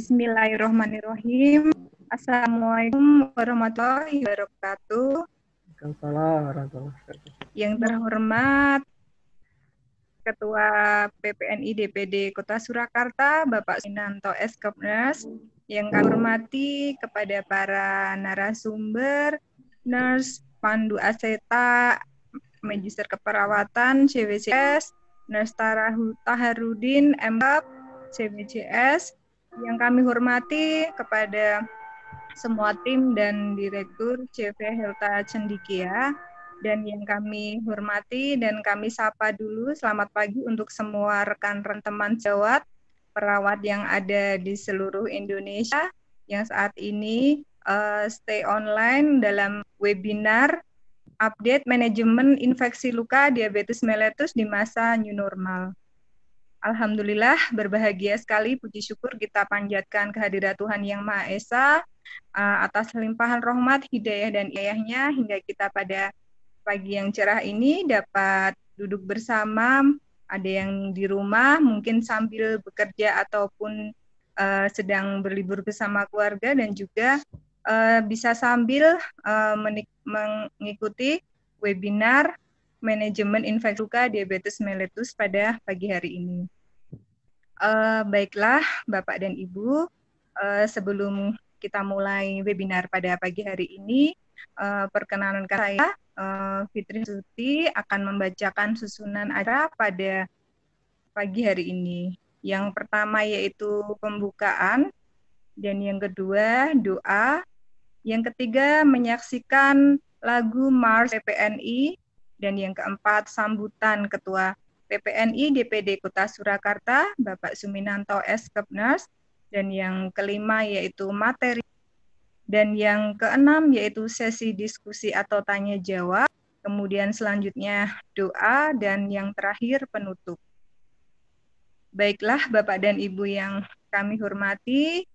Bismillahirrahmanirrahim. Assalamualaikum warahmatullahi wabarakatuh. Waalaikumsalam warahmatullahi wabarakatuh. Yang terhormat Ketua PPNI DPD Kota Surakarta, Bapak Suminanto S. Kepners. Yang kami hormati kepada para narasumber, nurse, pandu aseta, magister keperawatan, CWCS, nurse Taharudin, MKAP, CWCS. Yang kami hormati kepada semua tim dan direktur CV Helta Cendikia, dan yang kami hormati dan kami sapa dulu selamat pagi untuk semua rekan-rekan teman sejawat perawat yang ada di seluruh Indonesia yang saat ini stay online dalam webinar update manajemen infeksi luka diabetes mellitus di masa new normal. Alhamdulillah, berbahagia sekali, puji syukur kita panjatkan kehadirat Tuhan Yang Maha Esa atas limpahan rahmat, hidayah, dan hidayahnya hingga kita pada pagi yang cerah ini dapat duduk bersama, ada yang di rumah mungkin sambil bekerja ataupun sedang berlibur bersama keluarga, dan juga bisa sambil mengikuti webinar manajemen infeksi luka diabetes mellitus pada pagi hari ini. Baiklah Bapak dan Ibu, sebelum kita mulai webinar pada pagi hari ini, perkenalkan saya Fitri Suti akan membacakan susunan acara pada pagi hari ini. Yang pertama yaitu pembukaan, dan yang kedua doa, yang ketiga menyaksikan lagu Mars PPNI, dan yang keempat sambutan Ketua PPNI DPD Kota Surakarta, Bapak Suminanto S. Kepners, dan yang kelima yaitu materi, dan yang keenam yaitu sesi diskusi atau tanya jawab, kemudian selanjutnya doa, dan yang terakhir penutup. Baiklah Bapak dan Ibu yang kami hormati,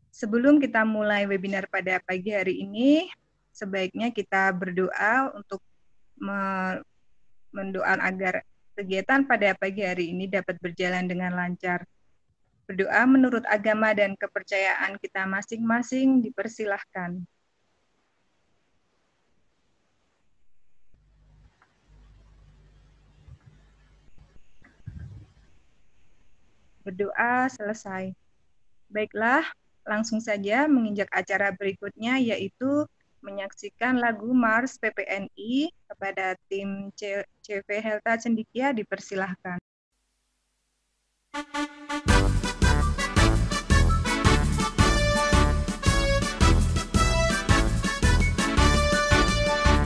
sebelum kita mulai webinar pada pagi hari ini, sebaiknya kita berdoa untuk mendoakan agar kegiatan pada pagi hari ini dapat berjalan dengan lancar. Berdoa menurut agama dan kepercayaan kita masing-masing dipersilahkan. Berdoa selesai. Baiklah, langsung saja menginjak acara berikutnya, yaitu menyaksikan lagu Mars PPNI. Kepada tim CV Helta Cendikia dipersilahkan.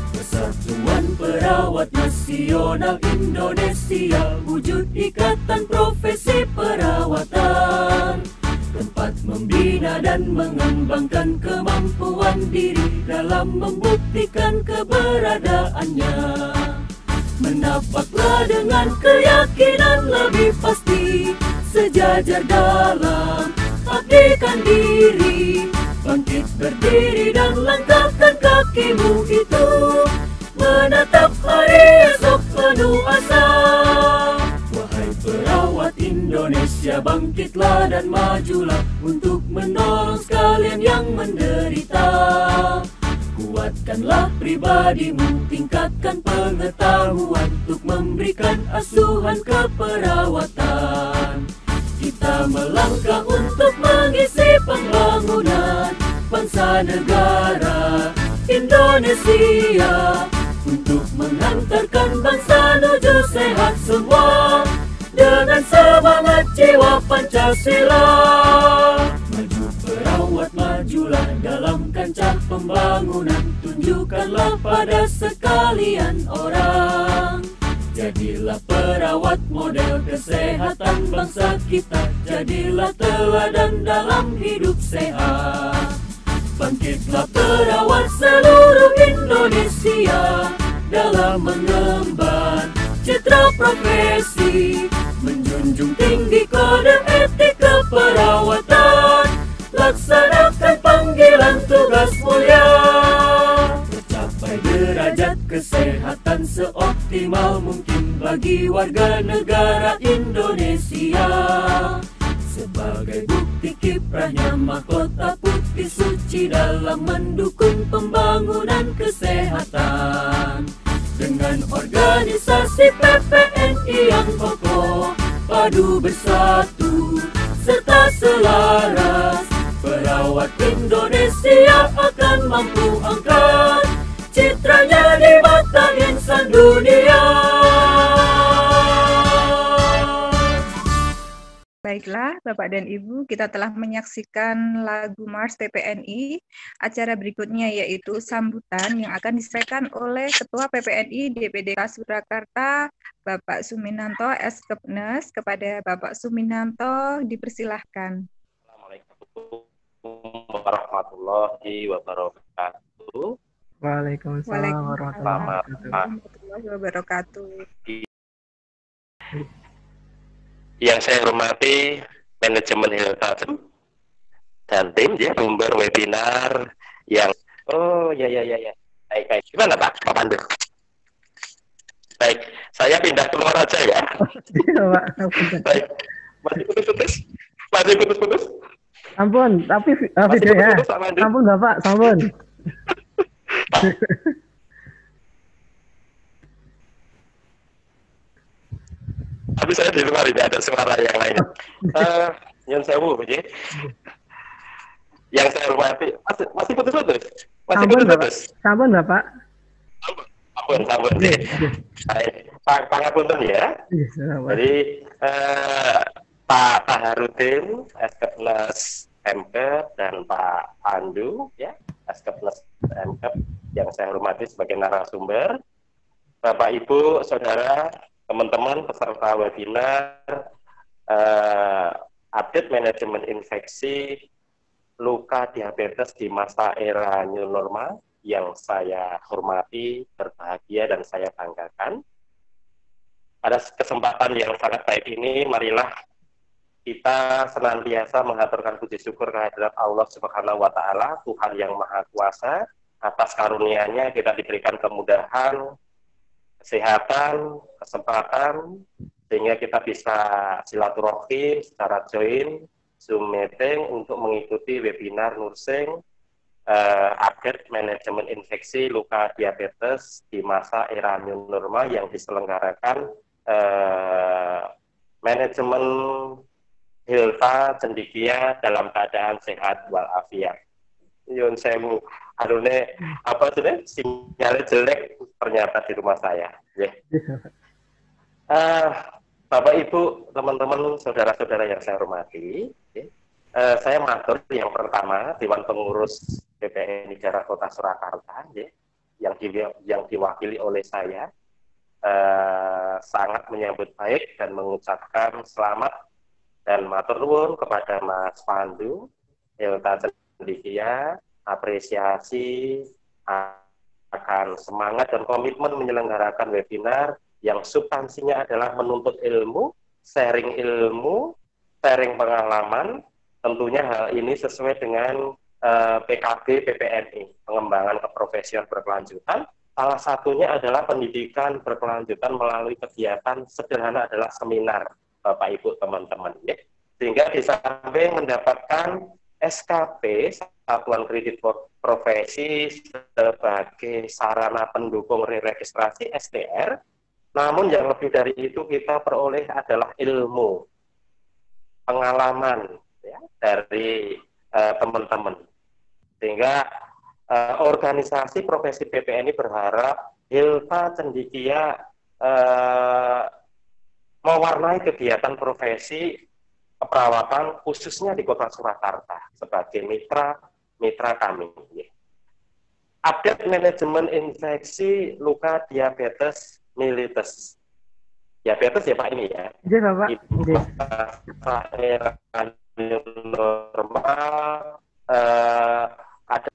Persatuan Perawat Nasional Indonesia, wujud ikatan profesi perawatan, tempat membina dan mengembangkan kemampuan diri dalam membuktikan keberadaannya. Menapaklah dengan keyakinan lebih pasti, sejajar dalam abdikan diri, bangkit berdiri dan langkahkan kakimu itu, menatap hari esok penuh asa. Wahai perawat Indonesia, bangkitlah dan majulah untuk menolong sekalian yang menderita. Kuatkanlah pribadimu, tingkatkan pengetahuan untuk memberikan asuhan keperawatan. Kita melangkah untuk mengisi pembangunan bangsa negara Indonesia, untuk mengantarkan bangsa menuju sehat semua dengan semangat jiwa Pancasila. Maju perawat, majulah dalam kancah pembangunan, tunjukkanlah pada sekalian orang. Jadilah perawat model kesehatan bangsa kita, jadilah teladan dalam hidup sehat. Bangkitlah perawat seluruh Indonesia dalam mengemban citra profesi, menjunjung tinggi kode etik keperawatan, laksanakan panggilan tugas mulia, tercapai derajat kesehatan seoptimal mungkin bagi warga negara Indonesia. sebagai bukti kiprahnya mahkota putih suci dalam mendukung pembangunan kesehatan. Dengan organisasi PPNI yang kokoh, padu bersatu serta selaras, perawat Indonesia akan mampu angkat citranya di mata insan dunia. Baiklah, Bapak dan Ibu, kita telah menyaksikan lagu Mars PPNI. Acara berikutnya yaitu sambutan yang akan disampaikan oleh Ketua PPNI DPD Surakarta, Bapak Suminanto S. Kepnes. Kepada Bapak Suminanto, dipersilahkan. Assalamualaikum warahmatullahi wabarakatuh. Waalaikumsalam warahmatullahi wabarakatuh. Yang saya hormati manajemen Hilta dan tim ya, sumber webinar yang baik. Gimana Pak Pandu? Baik, saya pindah keluar aja ya. Baik, masih putus. Ampun, tapi videonya. Ampun Bapak, ampun. Tapi saya di luar ini ada suara yang lain. Yang saya ya. Yang saya hormati masih putus-putus. Sampun Bapak. Sampun. Baik, pangapunten ya. Jadi Pak Taharudin, Eskepnes MK dan Pak Pandu ya, Eskepnes MK yang saya hormati sebagai narasumber, Bapak Ibu, Saudara, teman-teman peserta webinar update manajemen infeksi luka diabetes di masa era new normal yang saya hormati, berbahagia dan saya banggakan. Pada kesempatan yang sangat baik ini, marilah kita senantiasa mengaturkan puji syukur kehadirat Allah Subhanahu wa Ta'ala, Tuhan yang Maha Kuasa. Atas karunia-Nya kita diberikan kemudahan, kesehatan, kesempatan, sehingga kita bisa silaturahim secara join Zoom meeting untuk mengikuti webinar nursing update manajemen infeksi luka diabetes di masa era new normal yang diselenggarakan manajemen Hilta Cendikia dalam keadaan sehat walafiat. Yun sewu, adune apa tuh deh, sinyalnya jelek ternyata di rumah saya. Yeah. Bapak Ibu, teman-teman, saudara-saudara yang saya hormati, saya matur yang pertama Dewan Pengurus PPNI Daerah Kota Surakarta, yang diwakili oleh saya, sangat menyambut baik dan mengucapkan selamat dan matur nuwun kepada Mas Pandu, Hilta Cendikia, apresiasi akan semangat dan komitmen menyelenggarakan webinar yang substansinya adalah menuntut ilmu, sharing pengalaman. Tentunya hal ini sesuai dengan PKB PPNI, pengembangan keprofesian berkelanjutan. Salah satunya adalah pendidikan berkelanjutan melalui kegiatan sederhana adalah seminar, Bapak Ibu teman-teman. Ya. Sehingga di samping mendapatkan SKP, Satuan Kredit Profesi sebagai sarana pendukung registrasi STR, namun yang lebih dari itu kita peroleh adalah ilmu, pengalaman ya, dari teman-teman. Sehingga organisasi profesi PPNI berharap Hilta Cendikia mewarnai kegiatan profesi keperawatan khususnya di Kota Surakarta sebagai mitra kami. Update manajemen infeksi luka diabetes mellitus. Diabetes ya Pak ini ya. Iya Bapak. Normal. Ada.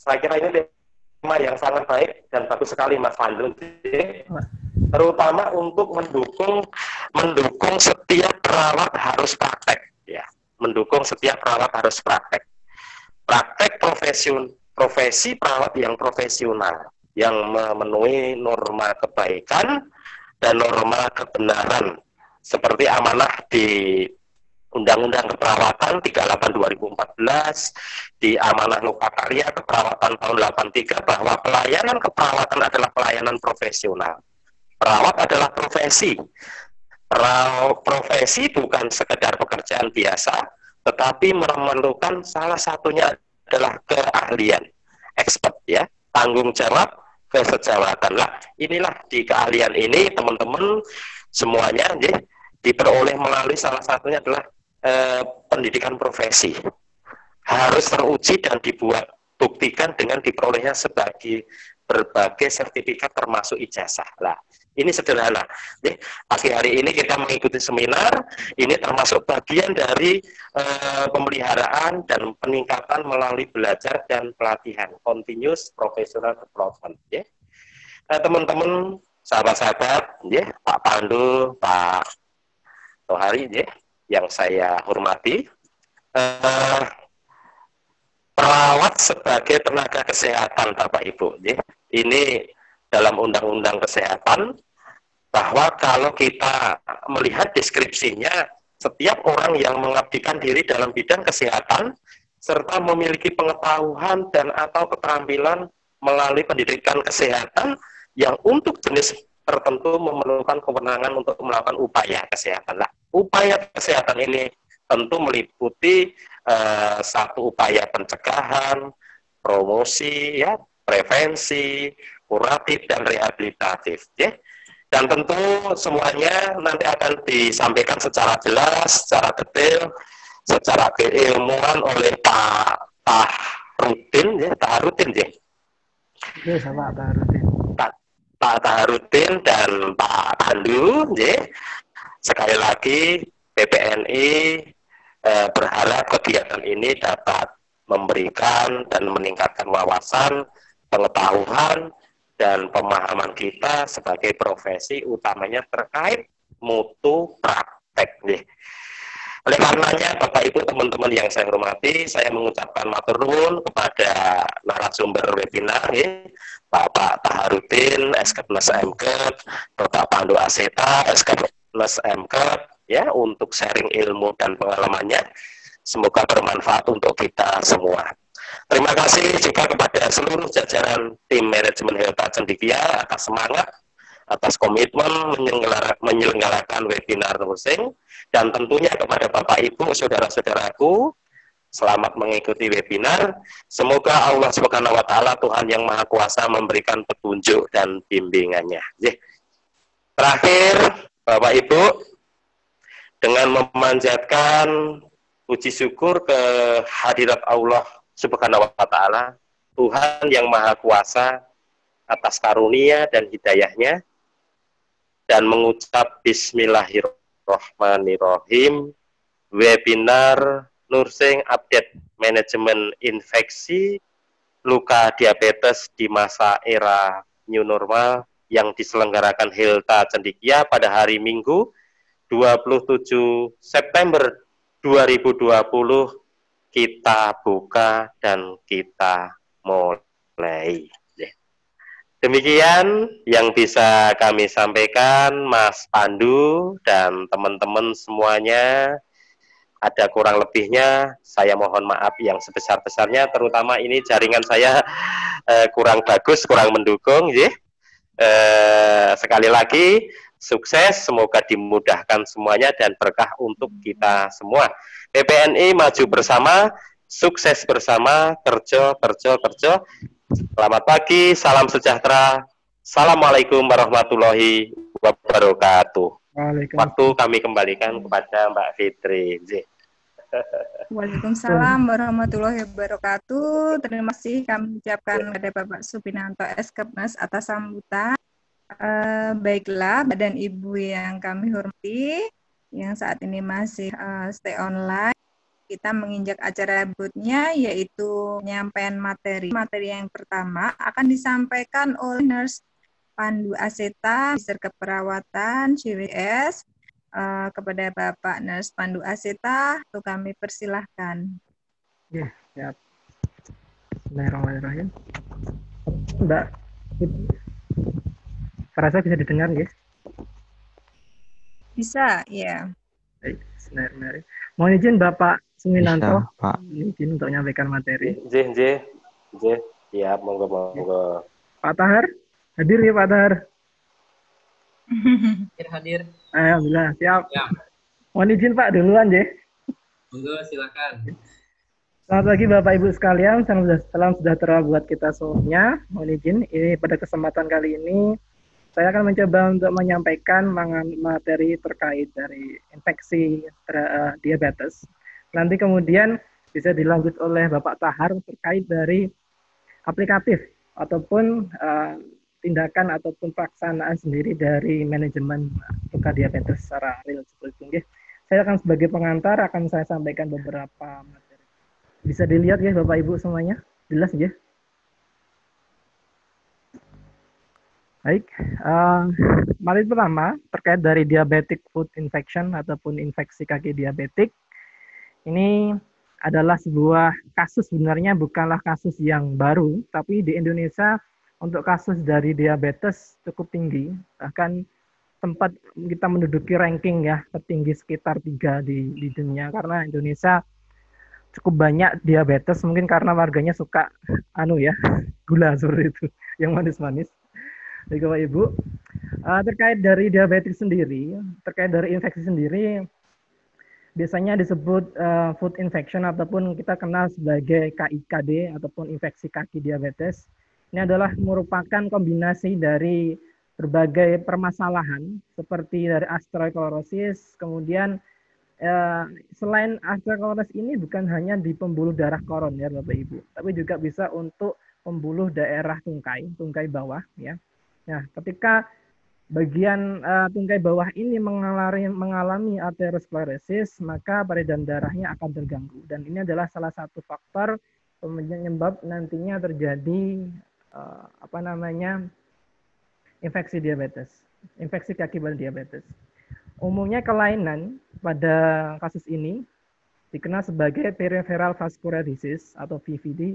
Saya kira ini tema yang sangat baik dan bagus sekali Mas Pandu. Terutama untuk mendukung setiap perawat harus praktek ya. Mendukung setiap perawat harus praktek. Praktek profesi perawat yang profesional yang memenuhi norma kebaikan dan norma kebenaran seperti amanah di Undang-Undang Keperawatan 38/2014, di Amanah Loka Karya Keperawatan tahun 83 bahwa pelayanan keperawatan adalah pelayanan profesional. Perawat adalah profesi. Profesi bukan sekedar pekerjaan biasa, tetapi memerlukan salah satunya adalah keahlian, expert ya, tanggung jawab, kesejawatan. Lah, inilah di keahlian ini teman-teman semuanya ya, diperoleh melalui salah satunya adalah pendidikan profesi. Harus teruji dan dibuat buktikan dengan diperolehnya sebagai berbagai sertifikat termasuk ijazah. Lah, ini sederhana. Pagi hari ini kita mengikuti seminar, ini termasuk bagian dari pemeliharaan dan peningkatan melalui belajar dan pelatihan, continuous professional development. Ya. Teman-teman, sahabat-sahabat, ya, Pak Pandu, Pak Tohari, ya, yang saya hormati, perawat sebagai tenaga kesehatan, Bapak Ibu. Ya. Ini dalam Undang-Undang Kesehatan, bahwa kalau kita melihat deskripsinya, setiap orang yang mengabdikan diri dalam bidang kesehatan, serta memiliki pengetahuan dan atau keterampilan melalui pendidikan kesehatan, yang untuk jenis tertentu memerlukan kewenangan untuk melakukan upaya kesehatan. Nah, upaya kesehatan ini tentu meliputi satu upaya pencegahan, promosi, ya, prevensi, kuratif, dan rehabilitatif. Ya. Dan tentu semuanya nanti akan disampaikan secara jelas, secara detail, secara keilmuan oleh Pak Taharudin, ya, Taharudin, ya. Yes, Pak Taharudin. Pak Taharudin dan Pak Pandu, ya. Sekali lagi PPNI berharap kegiatan ini dapat memberikan dan meningkatkan wawasan, pengetahuan, dan pemahaman kita sebagai profesi, utamanya terkait mutu praktek. Ya. Oleh karenanya, Bapak Ibu, teman-teman yang saya hormati, saya mengucapkan matur nuwun kepada narasumber webinar, ya, Bapak Taharudin, Eskepnes MKet, Bapak Pandu Aseta, Eskepnes MKet, ya, untuk sharing ilmu dan pengalamannya. Semoga bermanfaat untuk kita semua. Terima kasih juga kepada seluruh jajaran tim manajemen Helta Cendikia atas semangat, atas komitmen menyelenggarakan webinar nursing, dan tentunya kepada Bapak Ibu, saudara-saudaraku, selamat mengikuti webinar. Semoga Allah Subhanahu wa Ta'ala, Tuhan yang Maha Kuasa, memberikan petunjuk dan bimbingannya. Terakhir, Bapak Ibu, dengan memanjatkan puji syukur ke hadirat Allah Subhanahu wa Ta'ala, Tuhan yang Maha Kuasa, atas karunia dan hidayahnya, dan mengucap Bismillahirrahmanirrahim, webinar nursing update manajemen infeksi luka diabetes di masa era new normal yang diselenggarakan Helta Cendikia pada hari Minggu 27 September 2020 kita buka dan kita mulai. Demikian yang bisa kami sampaikan, Mas Pandu dan teman-teman semuanya. Ada kurang lebihnya, saya mohon maaf yang sebesar-besarnya, terutama ini jaringan saya kurang bagus, kurang mendukung. Sekali lagi, sukses, semoga dimudahkan semuanya dan berkah untuk kita semua. PPNI maju bersama, sukses bersama, kerja. Selamat pagi, salam sejahtera. Assalamualaikum warahmatullahi wabarakatuh. Waktu kami kembalikan kepada Mbak Fitri. Waalaikumsalam warahmatullahi wabarakatuh. Terima kasih kami ucapkan kepada Bapak Supinanto Eskepnes atas sambutan. Baiklah, Bapak dan Ibu yang kami hormati, yang saat ini masih stay online, kita menginjak acara berikutnya, yaitu penyampaian materi. Materi yang pertama akan disampaikan oleh Nurse Pandu Aseta, Magister Keperawatan CWS, kepada Bapak Nurse Pandu Aseta, untuk kami persilahkan. Ya, siap. Bismillahirrahmanirrahim. Mbak, suara saya bisa didengar, guys? Bisa, ya. Baik, menarik. Mohon izin Bapak Suminanto, Bisa, Pak. izin untuk menyampaikan materi. J. Ya, monggo. Pak Tahar, hadir ya Pak Tahar? Hadir. Alhamdulillah, siap. Ya. Mohon izin Pak duluan, J. Monggo, silakan. Selamat pagi Bapak Ibu sekalian, salam sejahtera buat kita semuanya. Mohon izin, ini pada kesempatan kali ini saya akan mencoba untuk menyampaikan materi terkait dari infeksi diabetes. Nanti kemudian bisa dilanjut oleh Bapak Tahar terkait dari aplikatif ataupun tindakan ataupun pelaksanaan sendiri dari manajemen luka diabetes secara real seperti itu. Saya akan sebagai pengantar akan saya sampaikan beberapa materi. Bisa dilihat ya Bapak Ibu semuanya, jelas ya? Baik, materi pertama terkait dari diabetic foot infection ataupun infeksi kaki diabetik. Ini adalah sebuah kasus, sebenarnya bukanlah kasus yang baru, tapi di Indonesia untuk kasus dari diabetes cukup tinggi, bahkan tempat kita menduduki ranking ya tertinggi sekitar 3 di dunia, karena Indonesia cukup banyak diabetes, mungkin karena warganya suka gula seperti itu, yang manis-manis. Baik Bapak Ibu, terkait dari diabetes sendiri, terkait dari infeksi sendiri, biasanya disebut food infection ataupun kita kenal sebagai KIKD ataupun infeksi kaki diabetes. Ini adalah merupakan kombinasi dari berbagai permasalahan seperti dari atherosclerosis, kemudian selain atherosclerosis ini bukan hanya di pembuluh darah koroner Bapak Ibu, tapi juga bisa untuk pembuluh daerah tungkai bawah ya. Nah, ketika bagian tungkai bawah ini mengalami atherosclerosis, maka peredaran darahnya akan terganggu. Dan ini adalah salah satu faktor penyebab nantinya terjadi infeksi diabetes, infeksi akibat diabetes. Umumnya kelainan pada kasus ini dikenal sebagai peripheral vascular disease atau PVD.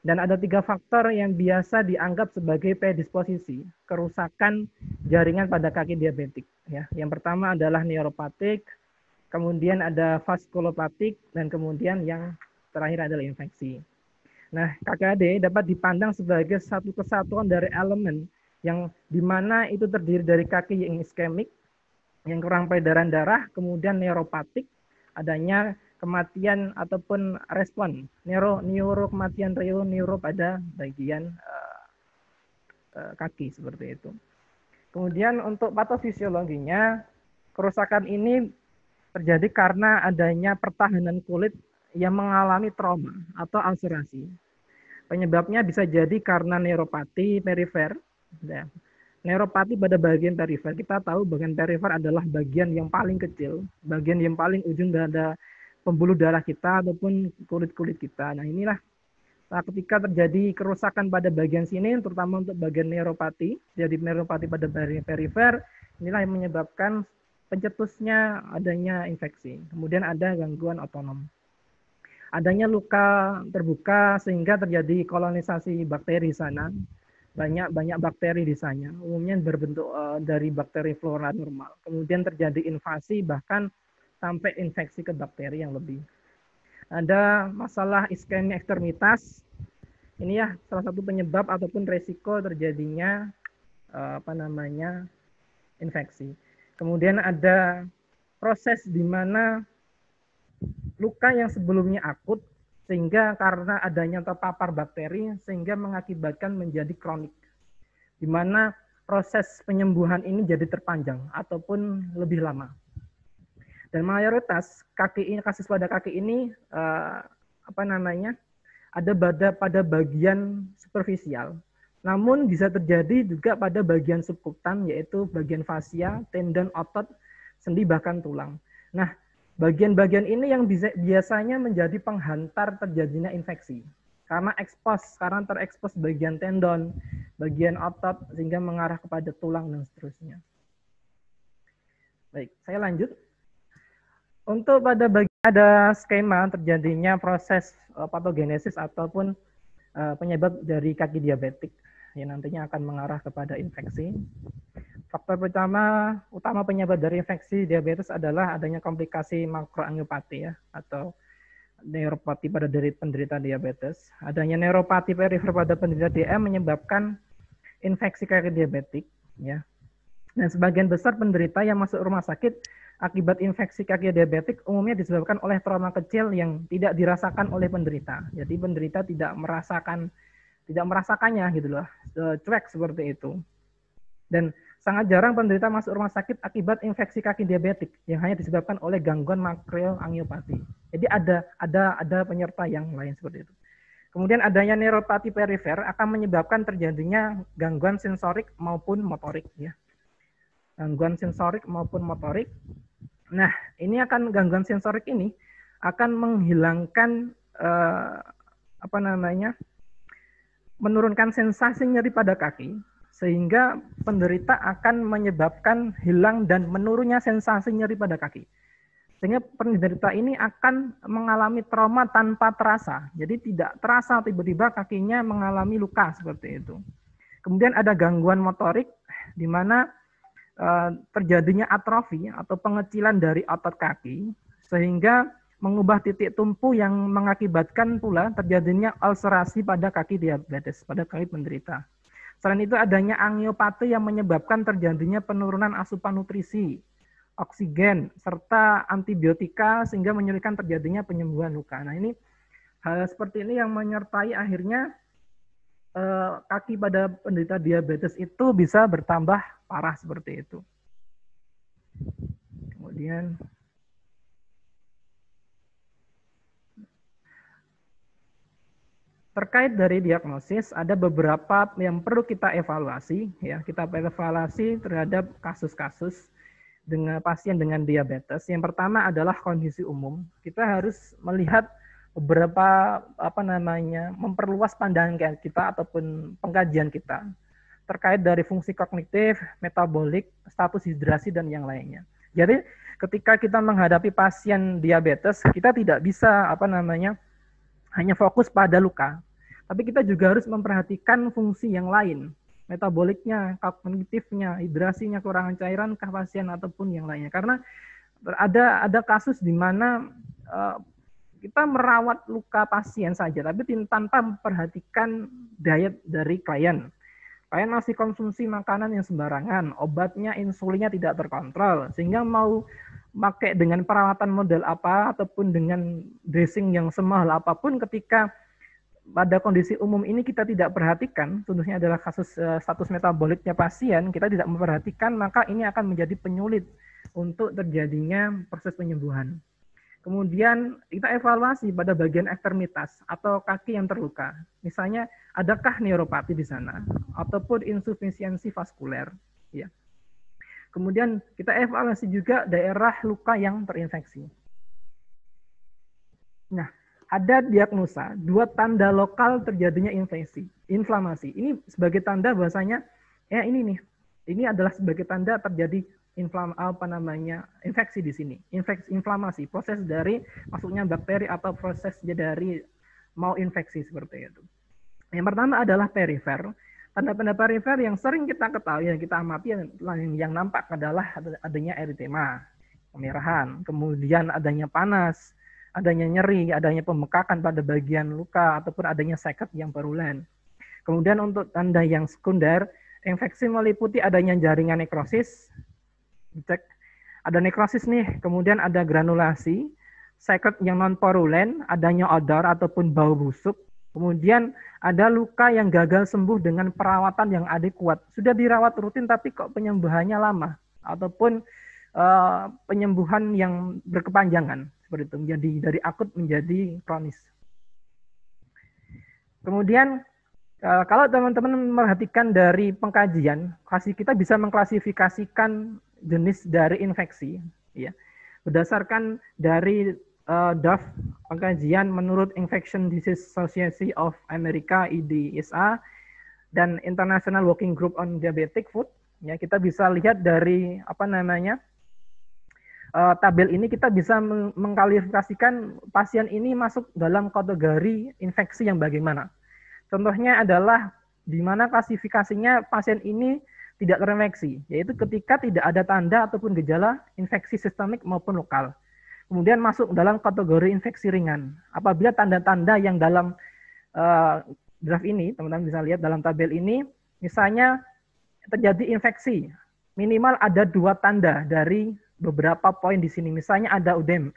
Dan ada 3 faktor yang biasa dianggap sebagai predisposisi kerusakan jaringan pada kaki diabetik. Ya. Yang pertama adalah neuropatik, kemudian ada vaskulopatik, dan kemudian yang terakhir adalah infeksi. Nah, KKD dapat dipandang sebagai satu kesatuan dari elemen yang dimana itu terdiri dari kaki yang iskemik, yang kurang peredaran darah, kemudian neuropatik, adanya kematian ataupun respon neuro kematian neuro pada bagian kaki seperti itu. Kemudian untuk patofisiologinya, kerusakan ini terjadi karena adanya pertahanan kulit yang mengalami trauma atau ulcerasi. Penyebabnya bisa jadi karena neuropati perifer. Ya. Neuropati pada bagian perifer, kita tahu bagian perifer adalah bagian yang paling kecil, bagian yang paling ujung dari pembuluh darah kita ataupun kulit-kulit kita. Nah inilah ketika terjadi kerusakan pada bagian sini, terutama untuk bagian neuropati, jadi neuropati pada perifer, inilah yang menyebabkan pencetusnya adanya infeksi. Kemudian ada gangguan otonom. Adanya luka terbuka sehingga terjadi kolonisasi bakteri sana. Banyak bakteri di sana, umumnya berbentuk dari bakteri flora normal. Kemudian terjadi invasi bahkan sampai infeksi ke bakteri yang lebih. Ada masalah iskemia ekstremitas. Ini ya salah satu penyebab ataupun resiko terjadinya infeksi. Kemudian ada proses di mana luka yang sebelumnya akut sehingga karena adanya terpapar bakteri sehingga mengakibatkan menjadi kronik. Di mana proses penyembuhan ini jadi terpanjang ataupun lebih lama. Dan mayoritas kasus pada kaki ini ada pada bagian superficial. Namun bisa terjadi juga pada bagian subkutan, yaitu bagian fascia, tendon, otot, sendi bahkan tulang. Nah, bagian-bagian ini yang biasanya menjadi penghantar terjadinya infeksi. Karena terekspos bagian tendon, bagian otot sehingga mengarah kepada tulang dan seterusnya. Baik, saya lanjut. Untuk pada bagian ada skema terjadinya proses patogenesis ataupun penyebab dari kaki diabetik yang nantinya akan mengarah kepada infeksi. Faktor utama penyebab dari infeksi diabetes adalah adanya komplikasi makroangiopati ya, atau neuropati pada penderita diabetes. Adanya neuropati perifer pada penderita DM menyebabkan infeksi kaki diabetik ya. Dan sebagian besar penderita yang masuk rumah sakit akibat infeksi kaki diabetik umumnya disebabkan oleh trauma kecil yang tidak dirasakan oleh penderita. Jadi penderita tidak merasakannya gitu loh, cuek seperti itu. Dan sangat jarang penderita masuk rumah sakit akibat infeksi kaki diabetik yang hanya disebabkan oleh gangguan makroangiopati. Jadi ada penyerta yang lain seperti itu. Kemudian adanya neuropati perifer akan menyebabkan terjadinya gangguan sensorik maupun motorik ya. Gangguan sensorik maupun motorik. Nah, ini gangguan sensorik ini akan menghilangkan menurunkan sensasi nyeri pada kaki, sehingga penderita akan menyebabkan hilang dan menurunnya sensasi nyeri pada kaki. Sehingga penderita ini akan mengalami trauma tanpa terasa. Jadi tidak terasa tiba-tiba kakinya mengalami luka seperti itu. Kemudian ada gangguan motorik, di mana terjadinya atrofi atau pengecilan dari otot kaki, sehingga mengubah titik tumpu yang mengakibatkan pula terjadinya ulcerasi pada kaki diabetes, pada kaki penderita. Selain itu adanya angiopati yang menyebabkan terjadinya penurunan asupan nutrisi, oksigen, serta antibiotika sehingga menyulitkan terjadinya penyembuhan luka. Nah ini hal seperti ini yang menyertai akhirnya kaki pada penderita diabetes itu bisa bertambah parah seperti itu. Kemudian terkait dari diagnosis, ada beberapa yang perlu kita evaluasi. Ya, kita evaluasi terhadap kasus-kasus dengan pasien dengan diabetes. Yang pertama adalah kondisi umum. Kita harus melihat beberapa memperluas pandangan kita ataupun pengkajian kita terkait dari fungsi kognitif, metabolik, status hidrasi dan yang lainnya. Jadi, ketika kita menghadapi pasien diabetes, kita tidak bisa hanya fokus pada luka. Tapi kita juga harus memperhatikan fungsi yang lain, metaboliknya, kognitifnya, hidrasinya, kekurangan cairan, pasien ataupun yang lainnya. Karena ada kasus di mana kita merawat luka pasien saja, tapi tanpa memperhatikan diet dari klien. Klien masih konsumsi makanan yang sembarangan, obatnya, insulinnya tidak terkontrol, sehingga mau pakai dengan perawatan model apa ataupun dengan dressing yang semahal apapun, ketika pada kondisi umum ini kita tidak perhatikan, contohnya adalah kasus status metaboliknya pasien, kita tidak memperhatikan, maka ini akan menjadi penyulit untuk terjadinya proses penyembuhan. Kemudian kita evaluasi pada bagian ekstremitas atau kaki yang terluka. Misalnya, adakah neuropati di sana ataupun insufisiensi vaskuler, ya. Kemudian kita evaluasi juga daerah luka yang terinfeksi. Nah, ada diagnosa 2 tanda lokal terjadinya inflamasi. Ini sebagai tanda bahwasanya ini adalah sebagai tanda terjadi infeksi di sini. Inflamasi, proses dari masuknya bakteri atau proses dari mau infeksi seperti itu. Yang pertama adalah perifer. Tanda-tanda perifer yang sering kita ketahui, yang kita amati, yang nampak adalah adanya eritema, kemerahan, kemudian adanya panas, adanya nyeri, adanya pembekakan pada bagian luka, ataupun adanya seket yang berulang. Kemudian untuk tanda yang sekunder, infeksi meliputi adanya jaringan nekrosis, cek, ada nekrosis nih, kemudian ada granulasi, seket yang non-porulen, adanya odor ataupun bau busuk, kemudian ada luka yang gagal sembuh dengan perawatan yang adekuat. Sudah dirawat rutin tapi kok penyembuhannya lama, ataupun penyembuhan yang berkepanjangan. Seperti itu, menjadi dari akut menjadi kronis. Kemudian kalau teman-teman memperhatikan dari pengkajian, kita bisa mengklasifikasikan jenis dari infeksi, ya, berdasarkan dari DAF pengkajian menurut Infection Disease Society of America (IDSA) dan International Working Group on Diabetic Food. Ya, kita bisa lihat dari tabel ini kita bisa mengklasifikasikan pasien ini masuk dalam kategori infeksi yang bagaimana. Contohnya adalah di mana klasifikasinya pasien ini tidak terinfeksi, yaitu ketika tidak ada tanda ataupun gejala infeksi sistemik maupun lokal. Kemudian masuk dalam kategori infeksi ringan. Apabila tanda-tanda yang dalam graf ini, teman-teman bisa lihat dalam tabel ini, misalnya terjadi infeksi, minimal ada 2 tanda dari beberapa poin di sini. Misalnya ada udem,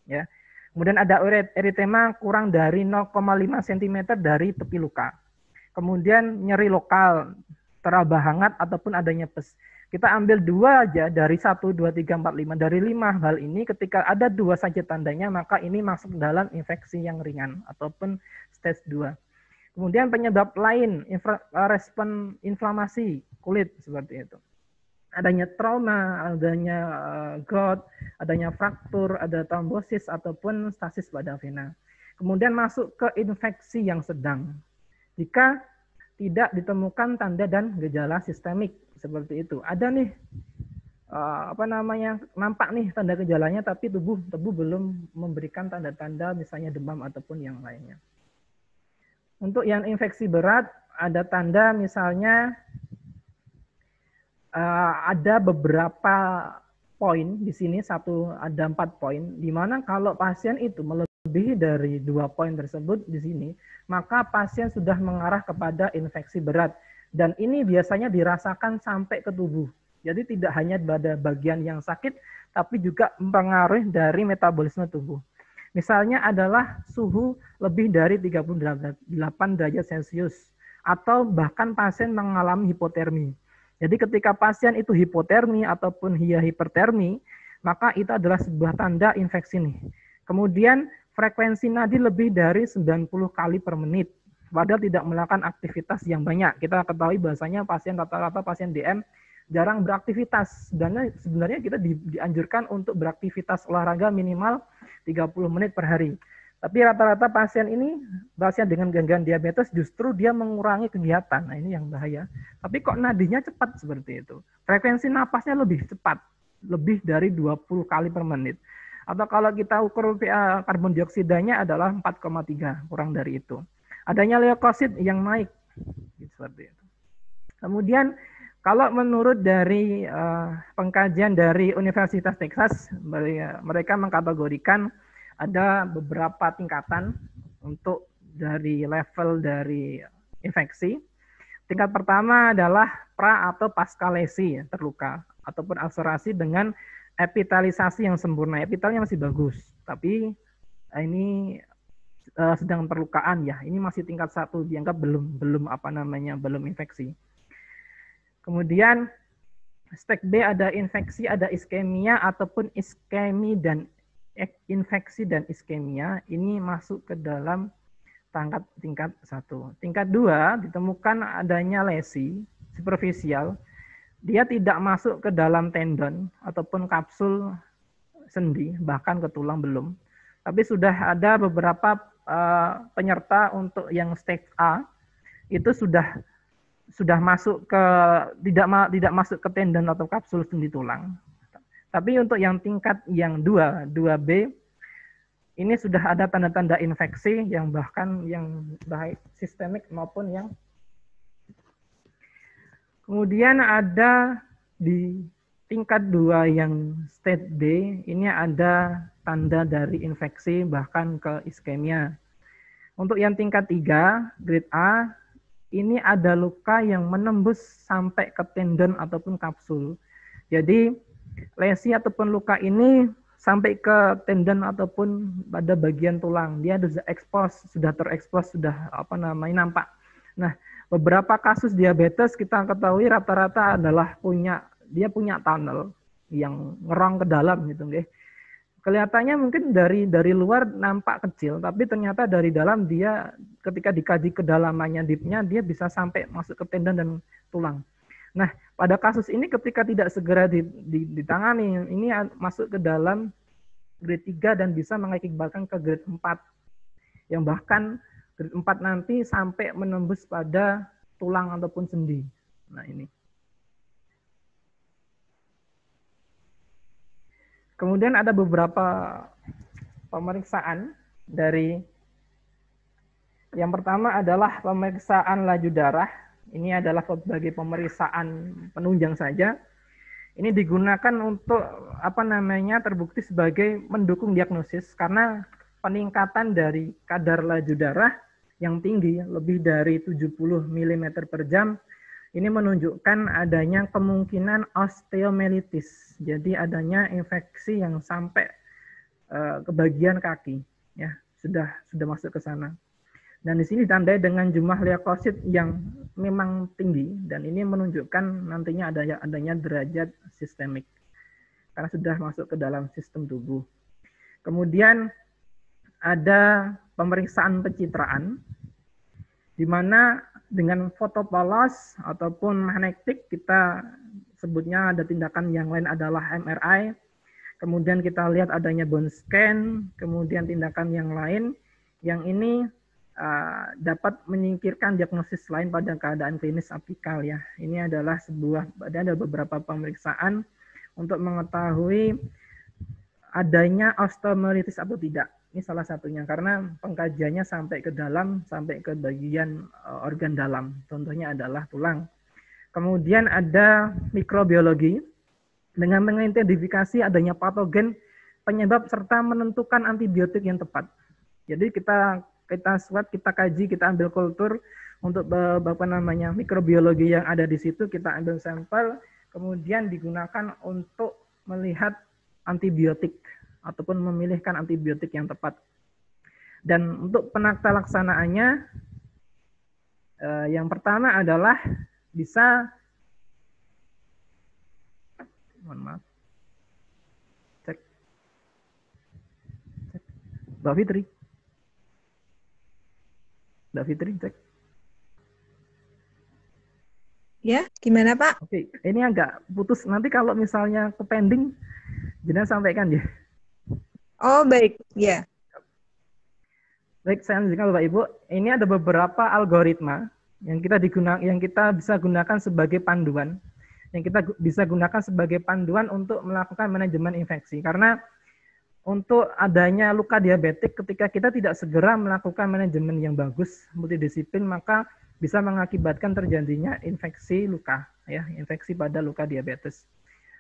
ya. Kemudian ada eritema kurang dari 0,5 cm dari tepi luka. Kemudian nyeri lokal, teraba hangat ataupun adanya pes. Kita ambil 2 aja dari 1, 2, 3, 4, 5. Dari 5 hal ini ketika ada 2 saja tandanya, maka ini masuk dalam infeksi yang ringan ataupun stage 2. Kemudian penyebab lain, respon inflamasi kulit seperti itu. Adanya trauma, adanya gout, adanya fraktur, ada trombosis ataupun stasis pada vena. Kemudian masuk ke infeksi yang sedang. Jika tidak ditemukan tanda dan gejala sistemik seperti itu. Ada nih nampak nih tanda gejalanya tapi tubuh belum memberikan tanda-tanda misalnya demam ataupun yang lainnya. Untuk yang infeksi berat ada tanda misalnya ada beberapa poin di sini, ada 4 poin, di mana kalau pasien itu melebihi dari 2 poin tersebut di sini, maka pasien sudah mengarah kepada infeksi berat. Dan ini biasanya dirasakan sampai ke tubuh. Jadi tidak hanya pada bagian yang sakit, tapi juga mempengaruhi dari metabolisme tubuh. Misalnya adalah suhu lebih dari 38 derajat Celcius, atau bahkan pasien mengalami hipotermi. Jadi ketika pasien itu hipotermi ataupun hipertermi, maka itu adalah sebuah tanda infeksi nih. Kemudian frekuensi nadi lebih dari 90 kali per menit. Padahal tidak melakukan aktivitas yang banyak. Kita ketahui bahasanya rata-rata pasien DM jarang beraktivitas. Sebenarnya kita dianjurkan untuk beraktivitas olahraga minimal 30 menit per hari. Tapi rata-rata pasien dengan gangguan diabetes justru dia mengurangi kegiatan. Nah ini yang bahaya. Tapi kok nadinya cepat seperti itu. Frekuensi napasnya lebih cepat. Lebih dari 20 kali per menit. Atau kalau kita ukur karbon dioksidanya adalah 4,3, kurang dari itu. Adanya leukosit yang naik, seperti itu. Kemudian kalau menurut dari pengkajian dari Universitas Texas, mereka mengkategorikan ada beberapa tingkatan untuk dari level dari infeksi. Tingkat pertama adalah pra atau pasca lesi terluka ataupun ulcerasi dengan epitalisasi yang sempurna. Epitelnya masih bagus, tapi ini sedang perlukaan ya. Ini masih tingkat 1, dianggap belum infeksi. Kemudian stage B ada infeksi, ada iskemia ataupun iskemi dan infeksi dan iskemia. Ini masuk ke dalam tingkat 1. Tingkat 2 ditemukan adanya lesi superficial. Dia tidak masuk ke dalam tendon ataupun kapsul sendi, bahkan ke tulang belum. Tapi sudah ada beberapa penyerta untuk yang stage A itu sudah masuk ke tidak masuk ke tendon atau kapsul sendi tulang. Tapi untuk yang tingkat yang 2B ini sudah ada tanda-tanda infeksi yang bahkan yang baik sistemik maupun yang kemudian ada di tingkat 2 yang stage D ini ada tanda dari infeksi bahkan ke iskemia. Untuk yang tingkat 3, grade A, ini ada luka yang menembus sampai ke tendon ataupun kapsul. Jadi lesi ataupun luka ini sampai ke tendon ataupun pada bagian tulang. Dia sudah terekspos, sudah nampak. Nah, beberapa kasus diabetes kita ketahui rata-rata adalah punya tunnel yang ngerong ke dalam gitu, nggih. Kelihatannya mungkin dari luar nampak kecil, tapi ternyata dari dalam dia ketika dikaji kedalamannya deepnya dia bisa sampai masuk ke tendon dan tulang. Nah, pada kasus ini ketika tidak segera ditangani, ini masuk ke dalam grade 3 dan bisa mengakibatkan ke grade 4. Yang bahkan grade 4 nanti sampai menembus pada tulang ataupun sendi. Nah, ini. Kemudian ada beberapa pemeriksaan dari yang pertama adalah pemeriksaan laju darah. Ini adalah sebagai pemeriksaan penunjang saja. Ini digunakan untuk terbukti sebagai mendukung diagnosis karena peningkatan dari kadar laju darah yang tinggi lebih dari 70 mm per jam ini menunjukkan adanya kemungkinan osteomyelitis. Jadi adanya infeksi yang sampai ke bagian kaki, ya sudah masuk ke sana. Dan di sini ditandai dengan jumlah leukosit yang memang tinggi dan ini menunjukkan nantinya adanya derajat sistemik karena sudah masuk ke dalam sistem tubuh. Kemudian ada pemeriksaan pencitraan di mana dengan foto polos ataupun magnetik kita sebutnya ada tindakan yang lain adalah MRI. Kemudian kita lihat adanya bone scan, kemudian tindakan yang lain yang ini dapat menyingkirkan diagnosis lain pada keadaan klinis apikal ya. Ini adalah ada beberapa pemeriksaan untuk mengetahui adanya osteomyelitis atau tidak. Ini salah satunya karena pengkajiannya sampai ke dalam, sampai ke bagian organ dalam. Contohnya adalah tulang. Kemudian ada mikrobiologi dengan mengidentifikasi adanya patogen, penyebab serta menentukan antibiotik yang tepat. Jadi kita swab, kita kaji, kita ambil kultur untuk mikrobiologi yang ada di situ, kita ambil sampel, kemudian digunakan untuk melihat antibiotik ataupun memilihkan antibiotik yang tepat. Dan untuk penata laksanaannya, yang pertama adalah bisa, cek, Mbak Fitri, cek. Ya, gimana Pak? Oke, ini agak putus. Nanti kalau misalnya ke pending, jangan sampaikan ya. Oh, baik. Ya. Baik, saya lanjutkan Bapak Ibu. Ini ada beberapa algoritma yang kita bisa gunakan sebagai panduan. Yang kita bisa gunakan sebagai panduan untuk melakukan manajemen infeksi. Karena untuk adanya luka diabetik, ketika kita tidak segera melakukan manajemen yang bagus, multidisiplin, maka bisa mengakibatkan terjadinya infeksi luka, ya, infeksi pada luka diabetes.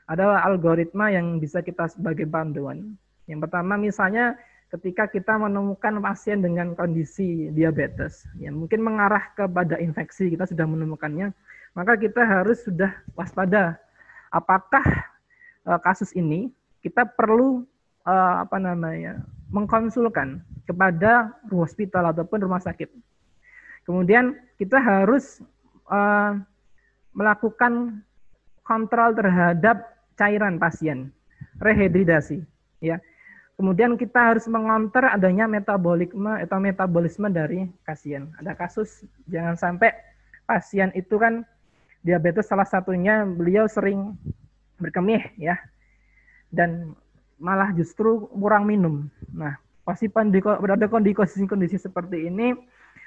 Ada algoritma yang bisa kita sebagai panduan. Yang pertama, misalnya ketika kita menemukan pasien dengan kondisi diabetes, yang mungkin mengarah kepada infeksi, kita sudah menemukannya, maka kita harus sudah waspada. Apakah kasus ini kita perlu mengkonsulkan kepada hospital ataupun rumah sakit. Kemudian kita harus melakukan kontrol terhadap cairan pasien, rehidratasi, ya. Kemudian kita harus mengontrol adanya metabolisme dari pasien. Ada kasus jangan sampai pasien itu kan diabetes, salah satunya beliau sering berkemih, ya, dan malah justru kurang minum. Nah, pasti berada kondisi seperti ini,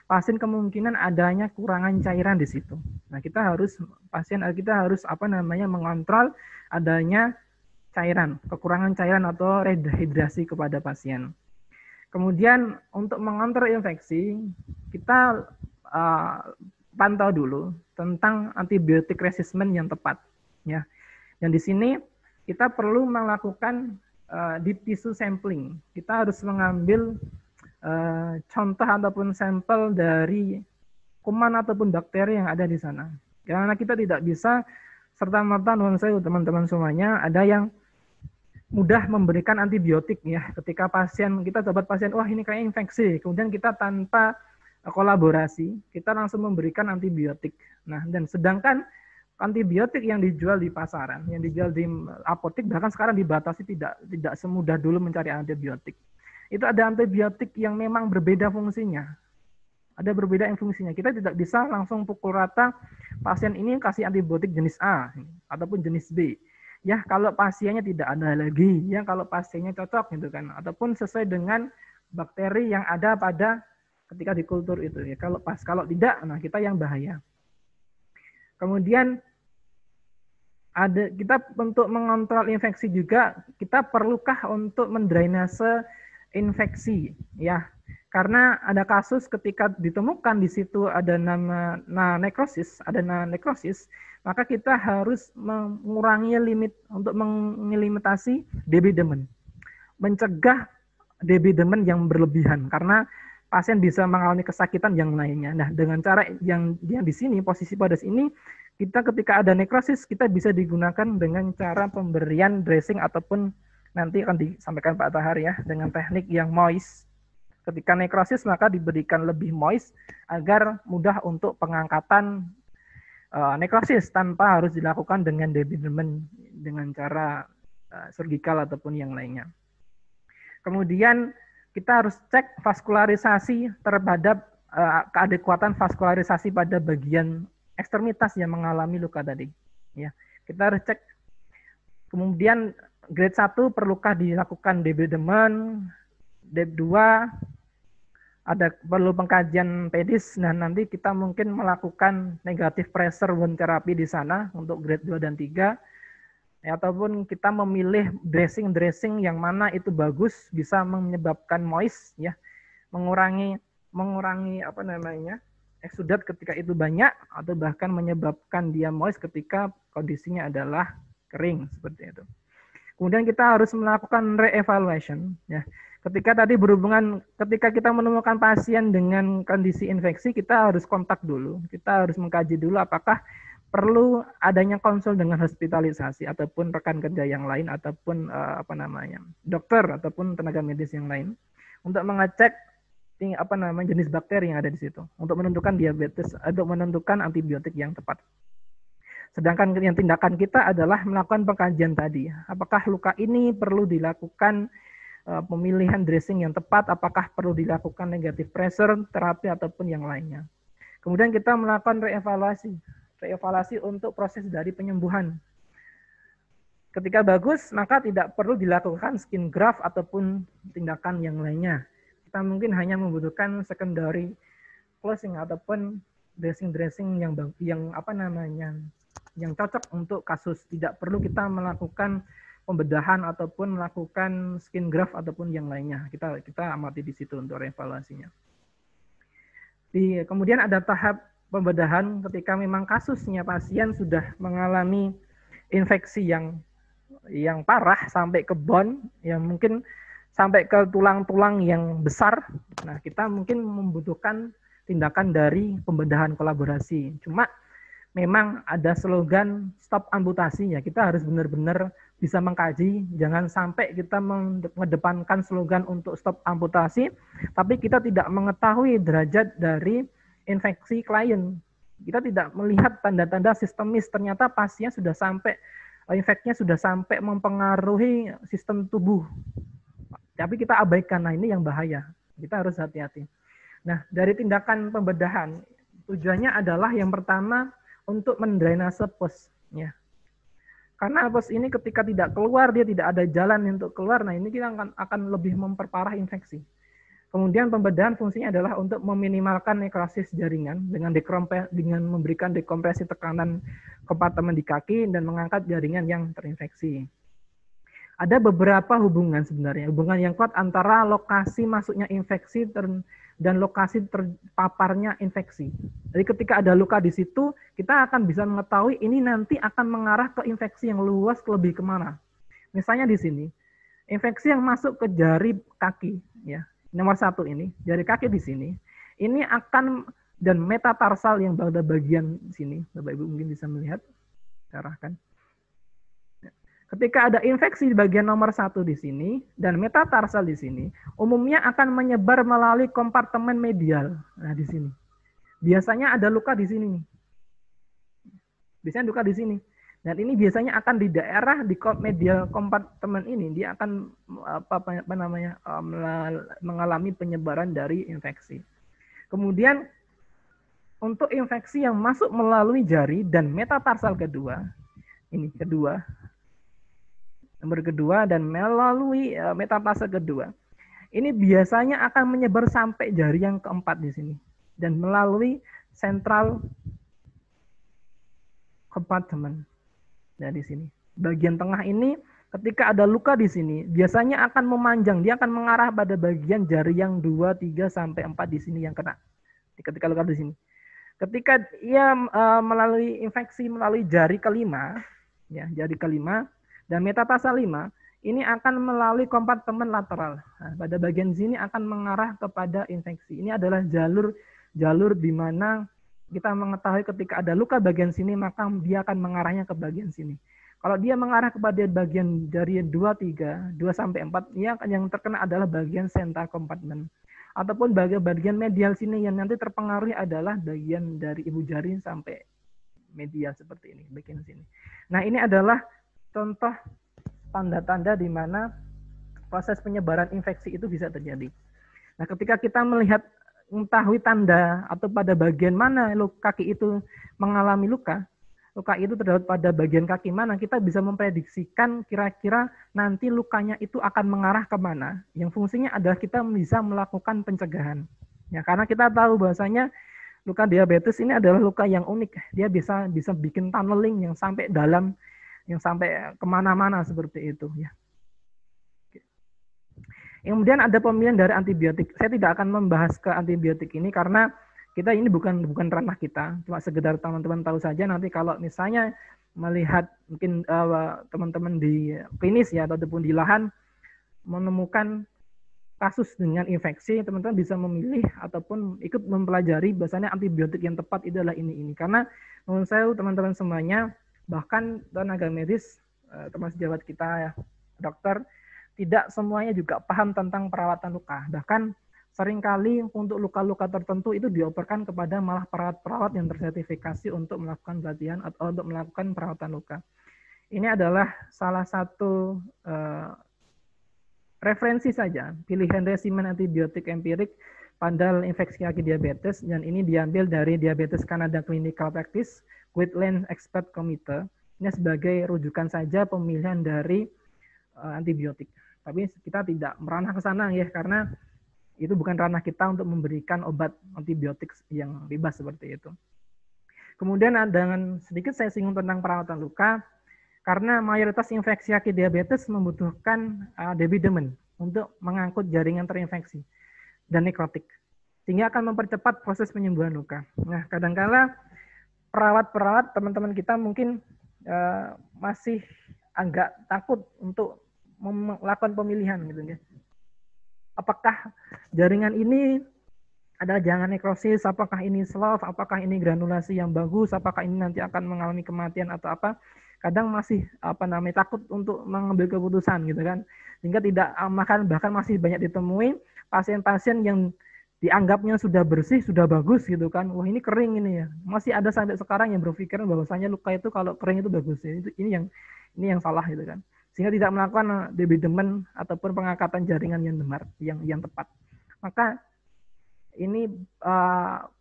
pasien kemungkinan adanya kurangan cairan di situ. Nah, kita harus mengontrol adanya cairan, kekurangan cairan atau rehidrasi kepada pasien. Kemudian untuk mengontrol infeksi, kita pantau dulu tentang antibiotik resistant yang tepat, ya. Dan di sini kita perlu melakukan deep tissue sampling. Kita harus mengambil contoh ataupun sampel dari kuman ataupun bakteri yang ada di sana. Karena kita tidak bisa serta-merta, teman-teman semuanya, ada yang mudah memberikan antibiotik, ya. Ketika kita dapat pasien, wah ini kayak infeksi, kemudian kita tanpa kolaborasi, kita langsung memberikan antibiotik. Nah, dan sedangkan antibiotik yang dijual di pasaran, yang dijual di apotek, bahkan sekarang dibatasi, tidak semudah dulu mencari antibiotik. Itu ada antibiotik yang memang berbeda fungsinya. Ada berbeda fungsinya. Kita tidak bisa langsung pukul rata pasien ini kasih antibiotik jenis A ataupun jenis B. Ya, kalau pasiennya tidak ada alergi, ya kalau pasiennya cocok gitu kan, ataupun sesuai dengan bakteri yang ada pada ketika di kultur itu, ya. Kalau tidak, nah kita yang bahaya. Kemudian kita untuk mengontrol infeksi juga, kita perlukah untuk mendrainase infeksi, ya. Karena ada kasus ketika ditemukan di situ ada nama nekrosis, maka kita harus mengurangi limit untuk mengelimitasi DB demen. Mencegah DB demen yang berlebihan karena pasien bisa mengalami kesakitan yang lainnya. Nah, dengan cara yang di sini, posisi pada sini, kita ketika ada nekrosis, kita bisa digunakan dengan cara pemberian dressing ataupun nanti akan disampaikan Pak Tahar ya, dengan teknik yang moist. Ketika nekrosis maka diberikan lebih moist agar mudah untuk pengangkatan nekrosis tanpa harus dilakukan dengan debridement dengan cara surgical ataupun yang lainnya. Kemudian kita harus cek vaskularisasi terhadap keadekuatan vaskularisasi pada bagian ekstremitas yang mengalami luka tadi. Ya, kita harus cek. Kemudian grade 1 perlukah dilakukan debridement, Dep 2 perlu pengkajian pedis. Nah, nanti kita mungkin melakukan negative pressure wound therapy di sana untuk grade 2 dan 3. Ya, ataupun kita memilih dressing yang mana itu bagus, bisa menyebabkan moist ya, mengurangi exudate ketika itu banyak atau bahkan menyebabkan dia moist ketika kondisinya adalah kering seperti itu. Kemudian kita harus melakukan re-evaluation ya. Ketika kita menemukan pasien dengan kondisi infeksi, kita harus kontak dulu. Kita harus mengkaji dulu apakah perlu adanya konsul dengan hospitalisasi ataupun rekan kerja yang lain ataupun dokter ataupun tenaga medis yang lain untuk mengecek jenis bakteri yang ada di situ untuk menentukan diabetes atau menentukan antibiotik yang tepat. Sedangkan yang tindakan kita adalah melakukan pengkajian tadi. Apakah luka ini perlu dilakukan pemilihan dressing yang tepat, apakah perlu dilakukan negative pressure, terapi, ataupun yang lainnya. Kemudian kita melakukan reevaluasi untuk proses dari penyembuhan. Ketika bagus, maka tidak perlu dilakukan skin graft ataupun tindakan yang lainnya. Kita mungkin hanya membutuhkan secondary closing ataupun dressing yang cocok untuk kasus. Tidak perlu kita melakukan pembedahan ataupun melakukan skin graft ataupun yang lainnya. Kita amati di situ untuk reevaluasinya. Kemudian ada tahap pembedahan ketika memang kasusnya pasien sudah mengalami infeksi yang parah sampai ke bone, yang mungkin sampai ke tulang-tulang yang besar. Nah, kita mungkin membutuhkan tindakan dari pembedahan kolaborasi. Cuma memang ada slogan stop amputasi ya. Kita harus benar-benar bisa mengkaji, jangan sampai kita mengedepankan slogan untuk stop amputasi, tapi kita tidak mengetahui derajat dari infeksi klien. Kita tidak melihat tanda-tanda sistemis, ternyata pasien sudah sampai, infeksinya sudah sampai mempengaruhi sistem tubuh. Tapi kita abaikan, nah ini yang bahaya. Kita harus hati-hati. Nah, dari tindakan pembedahan, tujuannya adalah yang pertama, untuk mendrainase pus. Ya. Karena pus ini ketika tidak keluar, dia tidak ada jalan untuk keluar, nah ini kita akan lebih memperparah infeksi. Kemudian pembedahan fungsinya adalah untuk meminimalkan nekrosis jaringan dengan memberikan dekompresi tekanan kompartemen di kaki dan mengangkat jaringan yang terinfeksi. Ada beberapa hubungan sebenarnya, hubungan yang kuat antara lokasi masuknya infeksi dan lokasi terpaparnya infeksi. Jadi ketika ada luka di situ, kita akan bisa mengetahui ini nanti akan mengarah ke infeksi yang luas lebih kemana. Misalnya di sini, infeksi yang masuk ke jari kaki, ya nomor 1 ini, jari kaki di sini, ini akan, dan metatarsal yang pada bagian sini, Bapak Ibu mungkin bisa melihat, saya arahkan. Ketika ada infeksi di bagian nomor 1 di sini dan metatarsal di sini, umumnya akan menyebar melalui kompartemen medial. Nah, di sini. Biasanya ada luka di sini nih. Biasanya luka di sini. Dan ini biasanya akan di daerah di medial kompartemen ini dia akan mengalami penyebaran dari infeksi. Kemudian untuk infeksi yang masuk melalui jari dan metatarsal kedua, ini kedua, nomor kedua dan melalui metatarsal kedua. Ini biasanya akan menyebar sampai jari yang keempat di sini dan melalui central compartment. Nah, di sini. Bagian tengah ini ketika ada luka di sini, biasanya akan memanjang, dia akan mengarah pada bagian jari yang 2, 3, sampai 4 di sini yang kena. Ketika luka di sini. Ketika ia melalui infeksi melalui jari kelima, ya, jari kelima, dan metastasa 5, ini akan melalui kompartemen lateral. Nah, pada bagian sini akan mengarah kepada infeksi. Ini adalah jalur di mana kita mengetahui ketika ada luka bagian sini, maka dia akan mengarahnya ke bagian sini. Kalau dia mengarah kepada bagian jari 2, 3, 2 sampai 4, yang terkena adalah bagian central compartment. Ataupun bagian medial sini yang nanti terpengaruh adalah bagian dari ibu jari sampai medial seperti ini, bagian sini. Nah, ini adalah contoh tanda-tanda di mana proses penyebaran infeksi itu bisa terjadi. Nah, ketika kita mengetahui tanda atau pada bagian mana kaki itu mengalami luka itu terdapat pada bagian kaki mana, kita bisa memprediksikan kira-kira nanti lukanya itu akan mengarah kemana. Yang fungsinya adalah kita bisa melakukan pencegahan. Ya, karena kita tahu bahwasanya luka diabetes ini adalah luka yang unik. Dia bisa bikin tunneling yang sampai dalam, yang sampai kemana-mana seperti itu. Ya. Kemudian ada pemilihan dari antibiotik. Saya tidak akan membahas ke antibiotik ini karena kita ini bukan ranah kita, cuma sekedar teman-teman tahu saja. Nanti kalau misalnya melihat mungkin teman-teman di klinis ya ataupun di lahan menemukan kasus dengan infeksi, teman-teman bisa memilih ataupun ikut mempelajari bahasanya antibiotik yang tepat itu adalah ini. Karena menurut saya teman-teman semuanya, bahkan tenaga medis termasuk sejawat kita ya, dokter, tidak semuanya juga paham tentang perawatan luka. Bahkan seringkali untuk luka-luka tertentu itu dioperkan kepada malah perawat-perawat yang tersertifikasi untuk melakukan pelatihan atau untuk melakukan perawatan luka. Ini adalah salah satu referensi saja, pilihan resimen antibiotik empirik pada infeksi kaki diabetes, dan ini diambil dari Diabetes Canada Clinical Practice Guideline Expert Committee. Ini sebagai rujukan saja pemilihan dari antibiotik. Tapi kita tidak meranah ke sana ya, karena itu bukan ranah kita untuk memberikan obat antibiotik yang bebas seperti itu. Kemudian dengan sedikit saya singgung tentang perawatan luka, karena mayoritas infeksi kaki diabetes membutuhkan debridement untuk mengangkut jaringan terinfeksi dan nekrotik, sehingga akan mempercepat proses penyembuhan luka. Nah, kadangkala perawat-perawat teman-teman kita mungkin masih agak takut untuk melakukan pemilihan gitu ya. Apakah jaringan ini adalah jaringan nekrosis, apakah ini slough, apakah ini granulasi yang bagus, apakah ini nanti akan mengalami kematian atau apa? Kadang masih takut untuk mengambil keputusan gitu kan. Sehingga tidak bahkan masih banyak ditemui pasien-pasien yang dianggapnya sudah bersih, sudah bagus gitu kan. Wah, ini kering ini ya. Masih ada sampai sekarang yang berpikiran bahwasanya luka itu kalau kering itu bagus. Ini yang salah gitu kan. Sehingga tidak melakukan debridement ataupun pengangkatan jaringan yang benar, yang tepat. Maka ini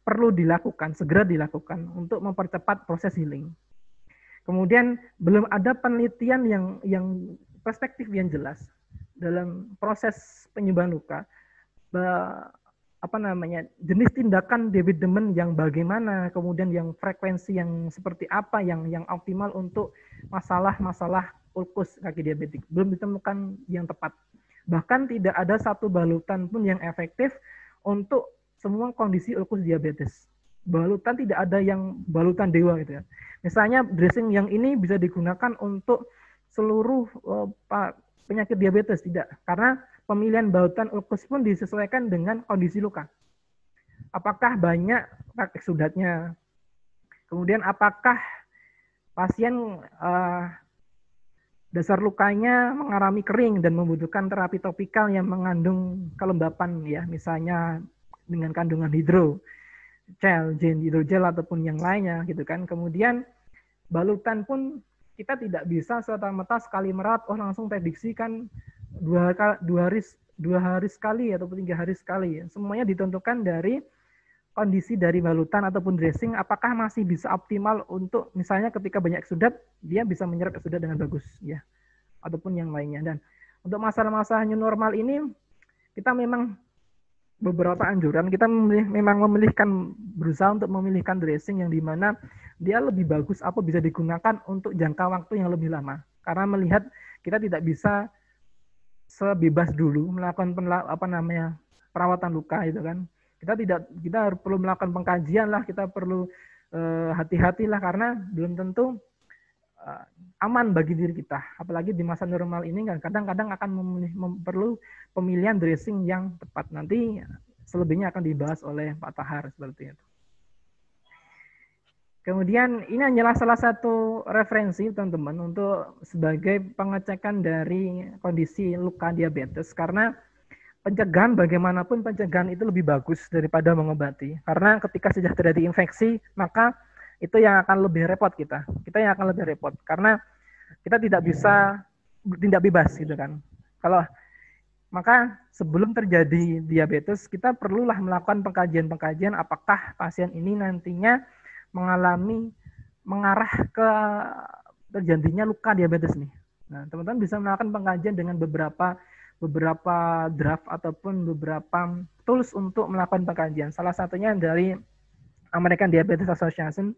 perlu dilakukan, segera dilakukan untuk mempercepat proses healing. Kemudian belum ada penelitian yang perspektif yang jelas dalam proses penyembuhan luka. Jenis tindakan debridement yang bagaimana, kemudian yang frekuensi yang seperti apa yang optimal untuk masalah-masalah ulkus kaki diabetik. Belum ditemukan yang tepat. Bahkan tidak ada satu balutan pun yang efektif untuk semua kondisi ulkus diabetes. Balutan tidak ada yang balutan dewa gitu ya. Misalnya dressing yang ini bisa digunakan untuk seluruh penyakit diabetes, tidak. Karena pemilihan balutan ulkus pun disesuaikan dengan kondisi luka. Apakah banyak eksudatnya? Kemudian apakah pasien dasar lukanya mengalami kering dan membutuhkan terapi topikal yang mengandung kelembapan ya, misalnya dengan kandungan hidrogel, hidrogel ataupun yang lainnya gitu kan. Kemudian balutan pun kita tidak bisa serta-merta sekali merawat langsung prediksikan dua hari sekali ataupun 3 hari sekali. Semuanya ditentukan dari kondisi dari balutan ataupun dressing, apakah masih bisa optimal untuk misalnya ketika banyak eksudat, dia bisa menyerap eksudat dengan bagus ya, ataupun yang lainnya. Dan untuk masalah-masalah new normal ini, kita memang beberapa anjuran, kita memang berusaha untuk memilihkan dressing yang dimana dia lebih bagus bisa digunakan untuk jangka waktu yang lebih lama. Karena melihat kita tidak bisa sebebas dulu melakukan perawatan luka itu kan. Kita harus perlu melakukan pengkajian lah, kita perlu hati-hatilah karena belum tentu aman bagi diri kita. Apalagi di masa normal ini kan kadang-kadang akan perlu pemilihan dressing yang tepat. Nanti selebihnya akan dibahas oleh Pak Tahar seperti itu. Kemudian ini hanyalah salah satu referensi teman-teman untuk sebagai pengecekan dari kondisi luka diabetes, karena pencegahan bagaimanapun pencegahan itu lebih bagus daripada mengobati. Karena ketika sudah terjadi infeksi, maka itu yang akan lebih repot kita yang akan lebih repot karena kita tidak bisa bertindak bebas gitu kan. Maka sebelum terjadi diabetes kita perlulah melakukan pengkajian apakah pasien ini nantinya mengarah ke terjadinya luka diabetes nih. Nah, teman-teman bisa melakukan pengkajian dengan beberapa draft ataupun beberapa tools untuk melakukan pengkajian. Salah satunya dari American Diabetes Association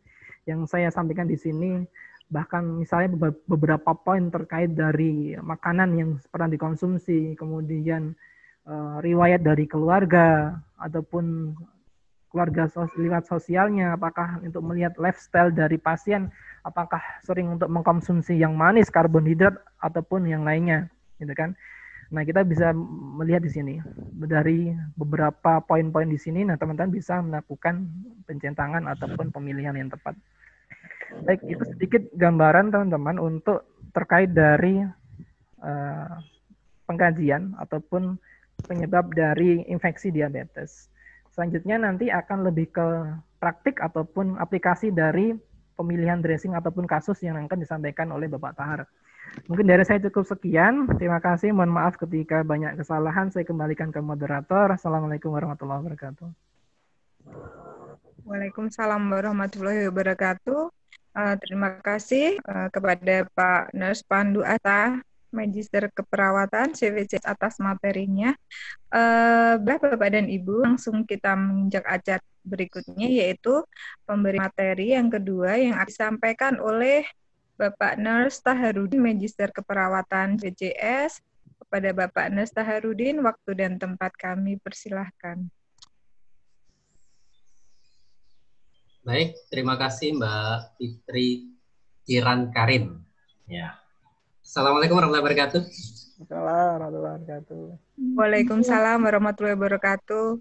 yang saya sampaikan di sini. Bahkan misalnya beberapa poin terkait dari makanan yang pernah dikonsumsi, kemudian riwayat dari keluarga ataupun keluarga lewat sosialnya, apakah untuk melihat lifestyle dari pasien, apakah sering untuk mengkonsumsi yang manis, karbohidrat ataupun yang lainnya, gitu kan. Nah, kita bisa melihat di sini dari beberapa poin-poin di sini. Nah, teman-teman bisa melakukan pencentangan ataupun pemilihan yang tepat. Baik, itu sedikit gambaran teman-teman untuk terkait dari pengkajian ataupun penyebab dari infeksi diabetes. Selanjutnya nanti akan lebih ke praktik ataupun aplikasi dari pemilihan dressing ataupun kasus yang akan disampaikan oleh Bapak Tahar. Mungkin dari saya cukup sekian. Terima kasih. Mohon maaf ketika banyak kesalahan. Saya kembalikan ke moderator. Assalamualaikum warahmatullahi wabarakatuh. Waalaikumsalam warahmatullahi wabarakatuh. Terima kasih kepada Pak Nurse Pandu Atta, Magister Keperawatan CVCS atas materinya. Bapak dan Ibu, langsung kita menginjak acara berikutnya, yaitu pemberi materi yang kedua yang akan disampaikan oleh Bapak Nurse Taharudin, Magister Keperawatan CVCS. Kepada Bapak Nurse Taharudin, waktu dan tempat kami persilahkan. Baik, terima kasih Mbak Fitri Kiran Karin. Ya. Assalamualaikum warahmatullahi wabarakatuh. Waalaikumsalam warahmatullahi wabarakatuh.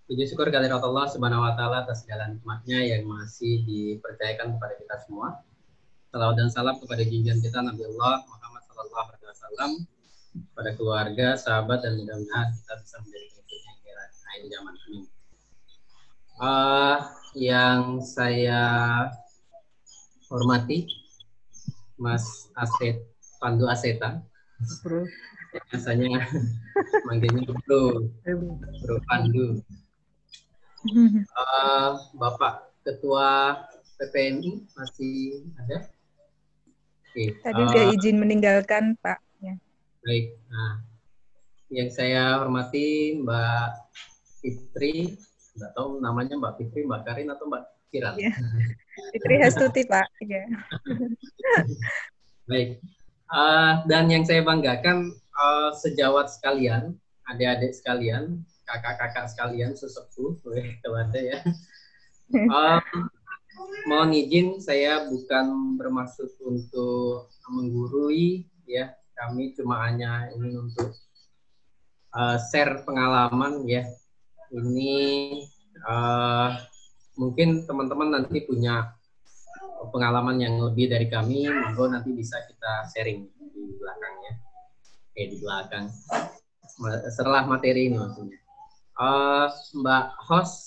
Puji syukur kehadirat Allah Subhanahu wa taala atas segala nikmatnya yang masih dipercayakan kepada kita semua. Salawat dan salam kepada junjungan kita Nabi Allah Muhammad sallallahu alaihi wasallam, pada keluarga, sahabat, dan mudah-mudahan kita bisa menjadi pengikutnya hingga akhir zaman. Amin. Yang saya hormati Mas Pandu Aseta, biasanya manggilnya Bro Pandu. Bapak Ketua PPNI masih ada? Oke. Tadi udah izin meninggalkan Pak. Ya. Baik. Nah, yang saya hormati Mbak Fitri, nggak tahu namanya Mbak Fitri, Mbak Karin atau Mbak Kiran? Ya. Fitri Hastuti Pak. Ya. Baik. Dan yang saya banggakan sejawat sekalian, adik-adik sekalian, kakak-kakak sekalian, sesepuh, kalau ada ya. Mohon izin, saya bukan bermaksud untuk menggurui, ya. Kami cuma hanya ingin untuk share pengalaman, ya. Ini mungkin teman-teman nanti punya pengalaman yang lebih dari kami, monggo nanti bisa kita sharing di belakangnya. Di belakang. Setelah materi ini maksudnya. Mbak host,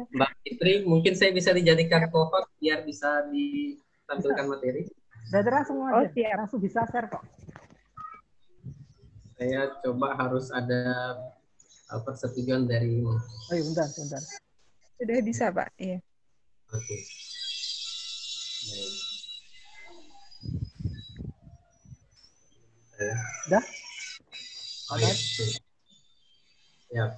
Mbak Fitri, mungkin saya bisa dijadikan co-host biar bisa ditampilkan materi. Sudah langsung aja, langsung bisa share kok. Saya coba harus ada persetujuan dari ini. Oh iya, bentar. Sudah bisa Pak, iya. Oke. Sudah? Oh, ya. Siap.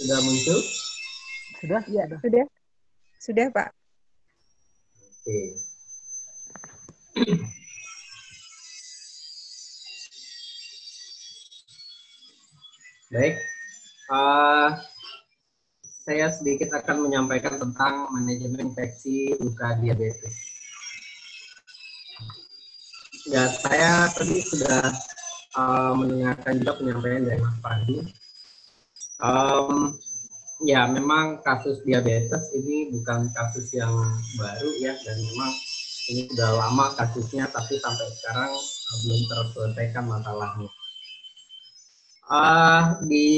Sudah muncul? Sudah? Ya, sudah. Sudah, Pak. Oke. Baik. Saya sedikit akan menyampaikan tentang manajemen infeksi luka diabetes. Ya, saya tadi sudah mendengarkan juga penyampaian dari Mas Pandu. Ya, memang kasus diabetes ini bukan kasus yang baru ya, dan memang ini sudah lama kasusnya, tapi sampai sekarang belum terselesaikan masalahnya. Di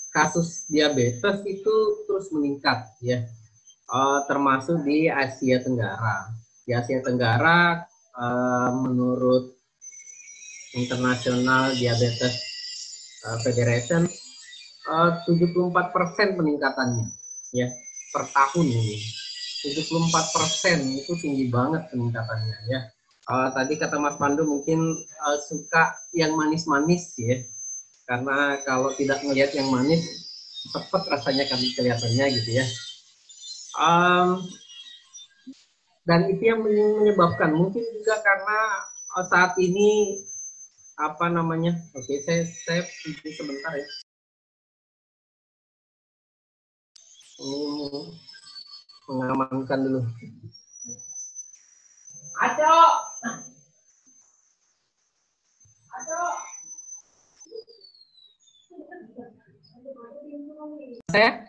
kasus diabetes itu terus meningkat ya, termasuk di Asia Tenggara. Di Asia Tenggara, menurut International Diabetes Federation, 74% peningkatannya ya per tahun ini. 74% itu tinggi banget peningkatannya ya. Tadi kata Mas Pandu mungkin suka yang manis-manis ya, karena kalau tidak melihat yang manis cepet rasanya kelihatannya gitu ya. Dan itu yang menyebabkan, mungkin juga karena saat ini apa namanya, oke, saya berhenti sebentar ya. Mengamankan dulu. Aco. Saya,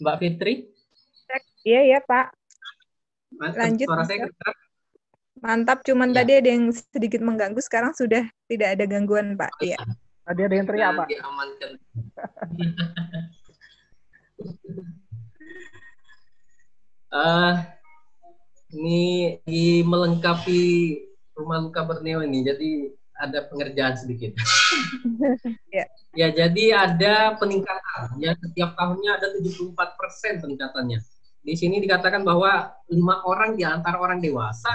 Mbak Fitri. Iya ya Pak. Lanjut. Suara saya kedengaran? Mantap, cuman Ya. tadi ada yang sedikit mengganggu, sekarang sudah tidak ada gangguan Pak. Iya. Tadi ada yang teriak, Pak. Diamankan. Ini melengkapi rumah luka Borneo ini, jadi ada pengerjaan sedikit. Ya. Ya, jadi ada peningkatan. Ya, setiap tahunnya ada 74% peningkatannya. Di sini dikatakan bahwa 5 orang di antara orang dewasa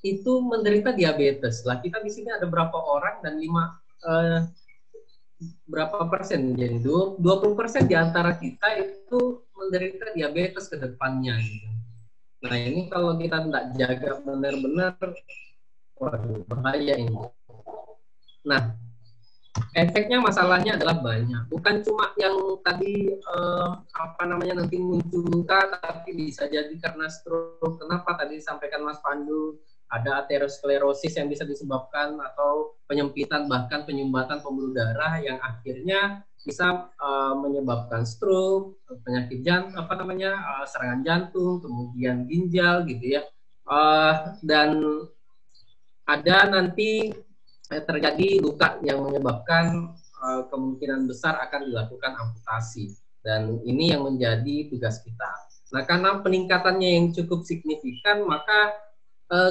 itu menderita diabetes. Lah, kita di sini ada berapa orang dan berapa persen? Jadi 20% di antara kita itu menderita diabetes ke depannya. Gitu. Nah, ini kalau kita tidak jaga benar-benar, waduh, bahaya ini. Nah, efeknya, masalahnya adalah banyak. Bukan cuma yang tadi nanti muncul luka, tapi bisa jadi karena stroke. Kenapa tadi disampaikan Mas Pandu? Ada aterosklerosis yang bisa disebabkan, atau penyempitan bahkan penyumbatan pembuluh darah yang akhirnya bisa menyebabkan stroke, penyakit serangan jantung, kemudian ginjal gitu ya. Dan ada nanti terjadi luka yang menyebabkan kemungkinan besar akan dilakukan amputasi, dan ini yang menjadi tugas kita. Nah, karena peningkatannya yang cukup signifikan, maka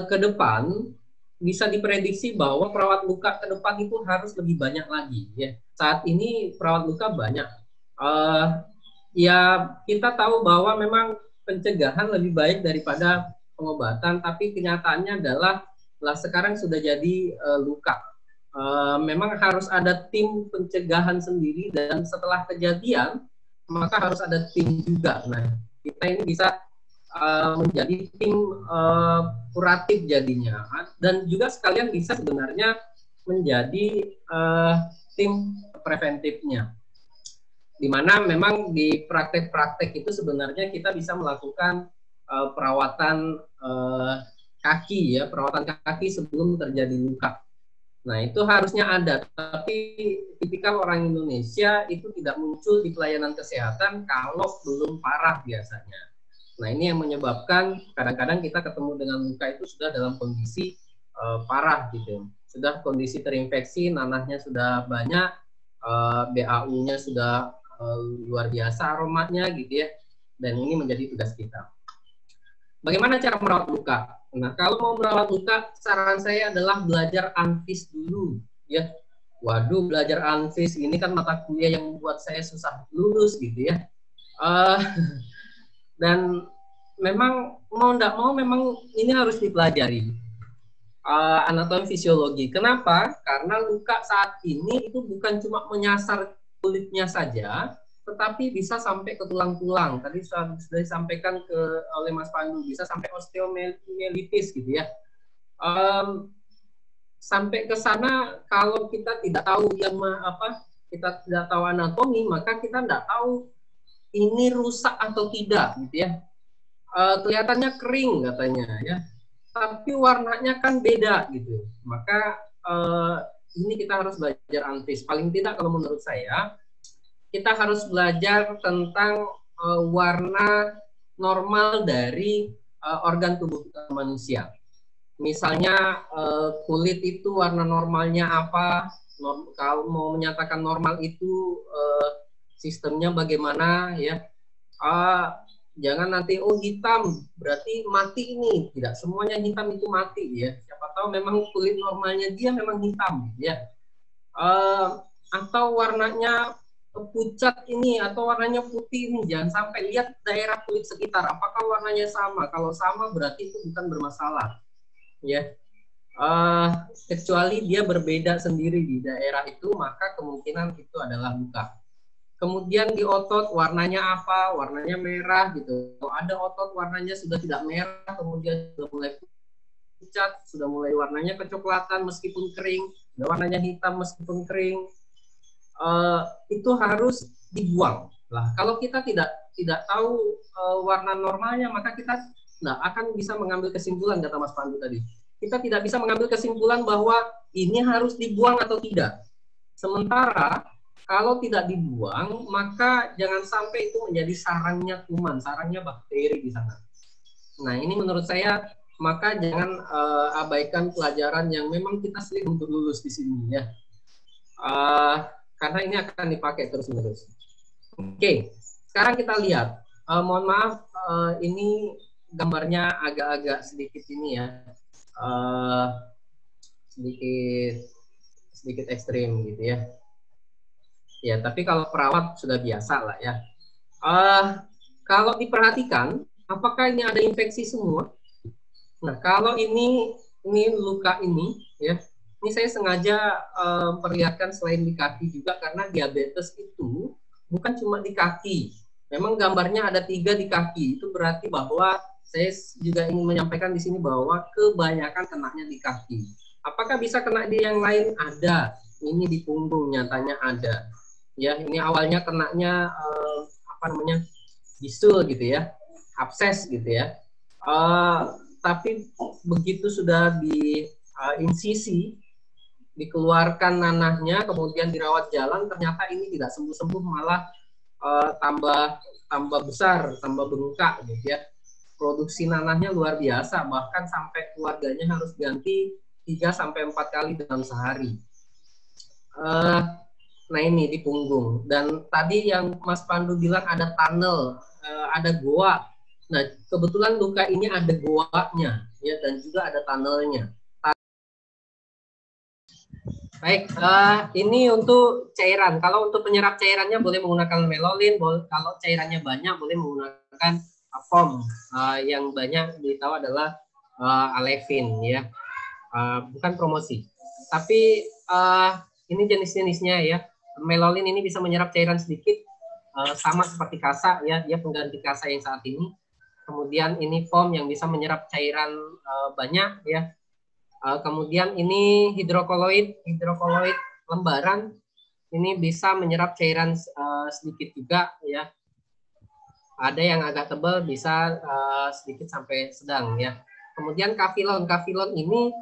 ke depan bisa diprediksi bahwa perawat luka ke depan itu harus lebih banyak lagi ya. Saat ini perawat luka banyak. Ya, kita tahu bahwa memang pencegahan lebih baik daripada pengobatan, tapi kenyataannya adalah sekarang sudah jadi luka. Memang harus ada tim pencegahan sendiri, dan setelah kejadian maka harus ada tim juga. Nah, kita ini bisa menjadi tim kuratif jadinya, dan juga sekalian bisa sebenarnya menjadi tim preventifnya, di mana memang di praktek-praktek itu sebenarnya kita bisa melakukan perawatan kaki ya, perawatan kaki sebelum terjadi luka. Nah, itu harusnya ada, tapi tipikal orang Indonesia itu tidak muncul di pelayanan kesehatan kalau belum parah biasanya. Nah, ini yang menyebabkan kadang-kadang kita ketemu dengan luka itu sudah dalam kondisi parah gitu. Sudah kondisi terinfeksi, nanahnya sudah banyak, BAU-nya sudah luar biasa aromanya gitu ya. Dan ini menjadi tugas kita. Bagaimana cara merawat luka? Nah, kalau mau merawat luka, saran saya adalah belajar ANFIS dulu ya. Waduh, belajar ANFIS ini kan mata kuliah yang membuat saya susah lulus gitu ya. Dan memang mau tidak mau memang ini harus dipelajari, anatomi fisiologi. Kenapa? Karena luka saat ini itu bukan cuma menyasar kulitnya saja, tetapi bisa sampai ke tulang-tulang. Tadi sudah disampaikan oleh Mas Pandu, bisa sampai osteomyelitis gitu ya. Sampai ke sana kalau kita tidak tahu kita tidak tahu anatomi, maka kita tidak tahu ini rusak atau tidak gitu ya. Kelihatannya kering katanya ya, tapi warnanya kan beda gitu. Maka ini kita harus belajar analisis. Paling tidak kalau menurut saya kita harus belajar tentang warna normal dari organ tubuh manusia. Misalnya kulit itu warna normalnya apa? Kalau mau menyatakan normal itu sistemnya bagaimana ya? Jangan nanti hitam berarti mati ini. Tidak semuanya hitam itu mati ya. Siapa tahu memang kulit normalnya dia memang hitam ya. Atau warnanya pucat ini atau warnanya putih ini, jangan sampai lihat daerah kulit sekitar apakah warnanya sama. Kalau sama berarti itu bukan bermasalah ya. Kecuali dia berbeda sendiri di daerah itu, maka kemungkinan itu adalah luka. Kemudian di otot warnanya apa? Warnanya merah gitu. Kalau ada otot warnanya sudah tidak merah, kemudian sudah mulai pucat, sudah mulai warnanya kecoklatan meskipun kering, sudah warnanya hitam meskipun kering, itu harus dibuang. Lah, kalau kita tidak tahu warna normalnya, maka kita tidak akan bisa mengambil kesimpulan, kata Mas Pandu tadi. Kita tidak bisa mengambil kesimpulan bahwa ini harus dibuang atau tidak. Sementara kalau tidak dibuang, maka jangan sampai itu menjadi sarangnya kuman, sarangnya bakteri di sana. Nah, ini menurut saya, maka jangan abaikan pelajaran yang memang kita sering untuk lulus di sini ya. Karena ini akan dipakai terus-menerus. Oke, sekarang kita lihat. Mohon maaf, ini gambarnya agak-agak sedikit ini ya. Sedikit ekstrim gitu ya. Ya, tapi kalau perawat sudah biasa lah ya. Kalau diperhatikan, apakah ini ada infeksi semua? Nah, kalau ini luka ini, ya, ini saya sengaja perlihatkan selain di kaki juga karena diabetes itu bukan cuma di kaki. Memang gambarnya ada 3 di kaki. Itu berarti bahwa saya juga ingin menyampaikan di sini bahwa kebanyakan kenanya di kaki. Apakah bisa kena di yang lain? Ada. Ini di punggung nyatanya ada. Ya, ini awalnya kenanya bisul gitu ya, abses gitu ya. Tapi begitu sudah di insisi, dikeluarkan nanahnya, kemudian dirawat jalan, ternyata ini tidak sembuh-sembuh, malah tambah besar, tambah bengkak gitu ya. Produksi nanahnya luar biasa, bahkan sampai keluarganya harus ganti 3-4 kali dalam sehari. Nah, ini di punggung. Dan tadi yang Mas Pandu bilang ada tunnel, ada goa. Nah, kebetulan luka ini ada goanya ya, dan juga ada tunnelnya. Baik, ini untuk cairan. Kalau untuk penyerap cairannya boleh menggunakan melolin, kalau cairannya banyak boleh menggunakan foam. Yang banyak ditahu adalah Alevin ya. Bukan promosi. Tapi ini jenis-jenisnya ya. Melolin ini bisa menyerap cairan sedikit, sama seperti kasa ya, dia pengganti kasa yang saat ini. Kemudian ini foam yang bisa menyerap cairan banyak ya. Kemudian ini hidrokoloid lembaran, ini bisa menyerap cairan sedikit juga ya. Ada yang agak tebal, bisa sedikit sampai sedang ya. Kemudian kafilon ini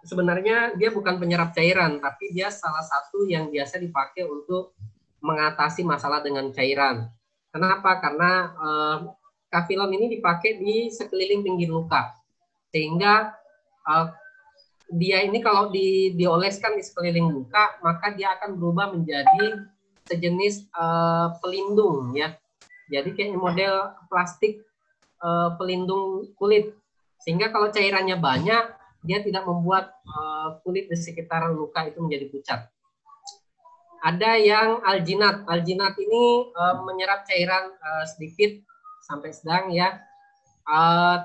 sebenarnya dia bukan penyerap cairan, tapi dia salah satu yang biasa dipakai untuk mengatasi masalah dengan cairan. Kenapa? Karena kafilon ini dipakai di sekeliling pinggir luka, sehingga dia ini kalau dioleskan di sekeliling luka, maka dia akan berubah menjadi sejenis pelindung ya. Jadi kayak model plastik pelindung kulit, sehingga kalau cairannya banyak, dia tidak membuat kulit di sekitar luka itu menjadi pucat. Ada yang alginat. Alginat ini menyerap cairan sedikit sampai sedang ya.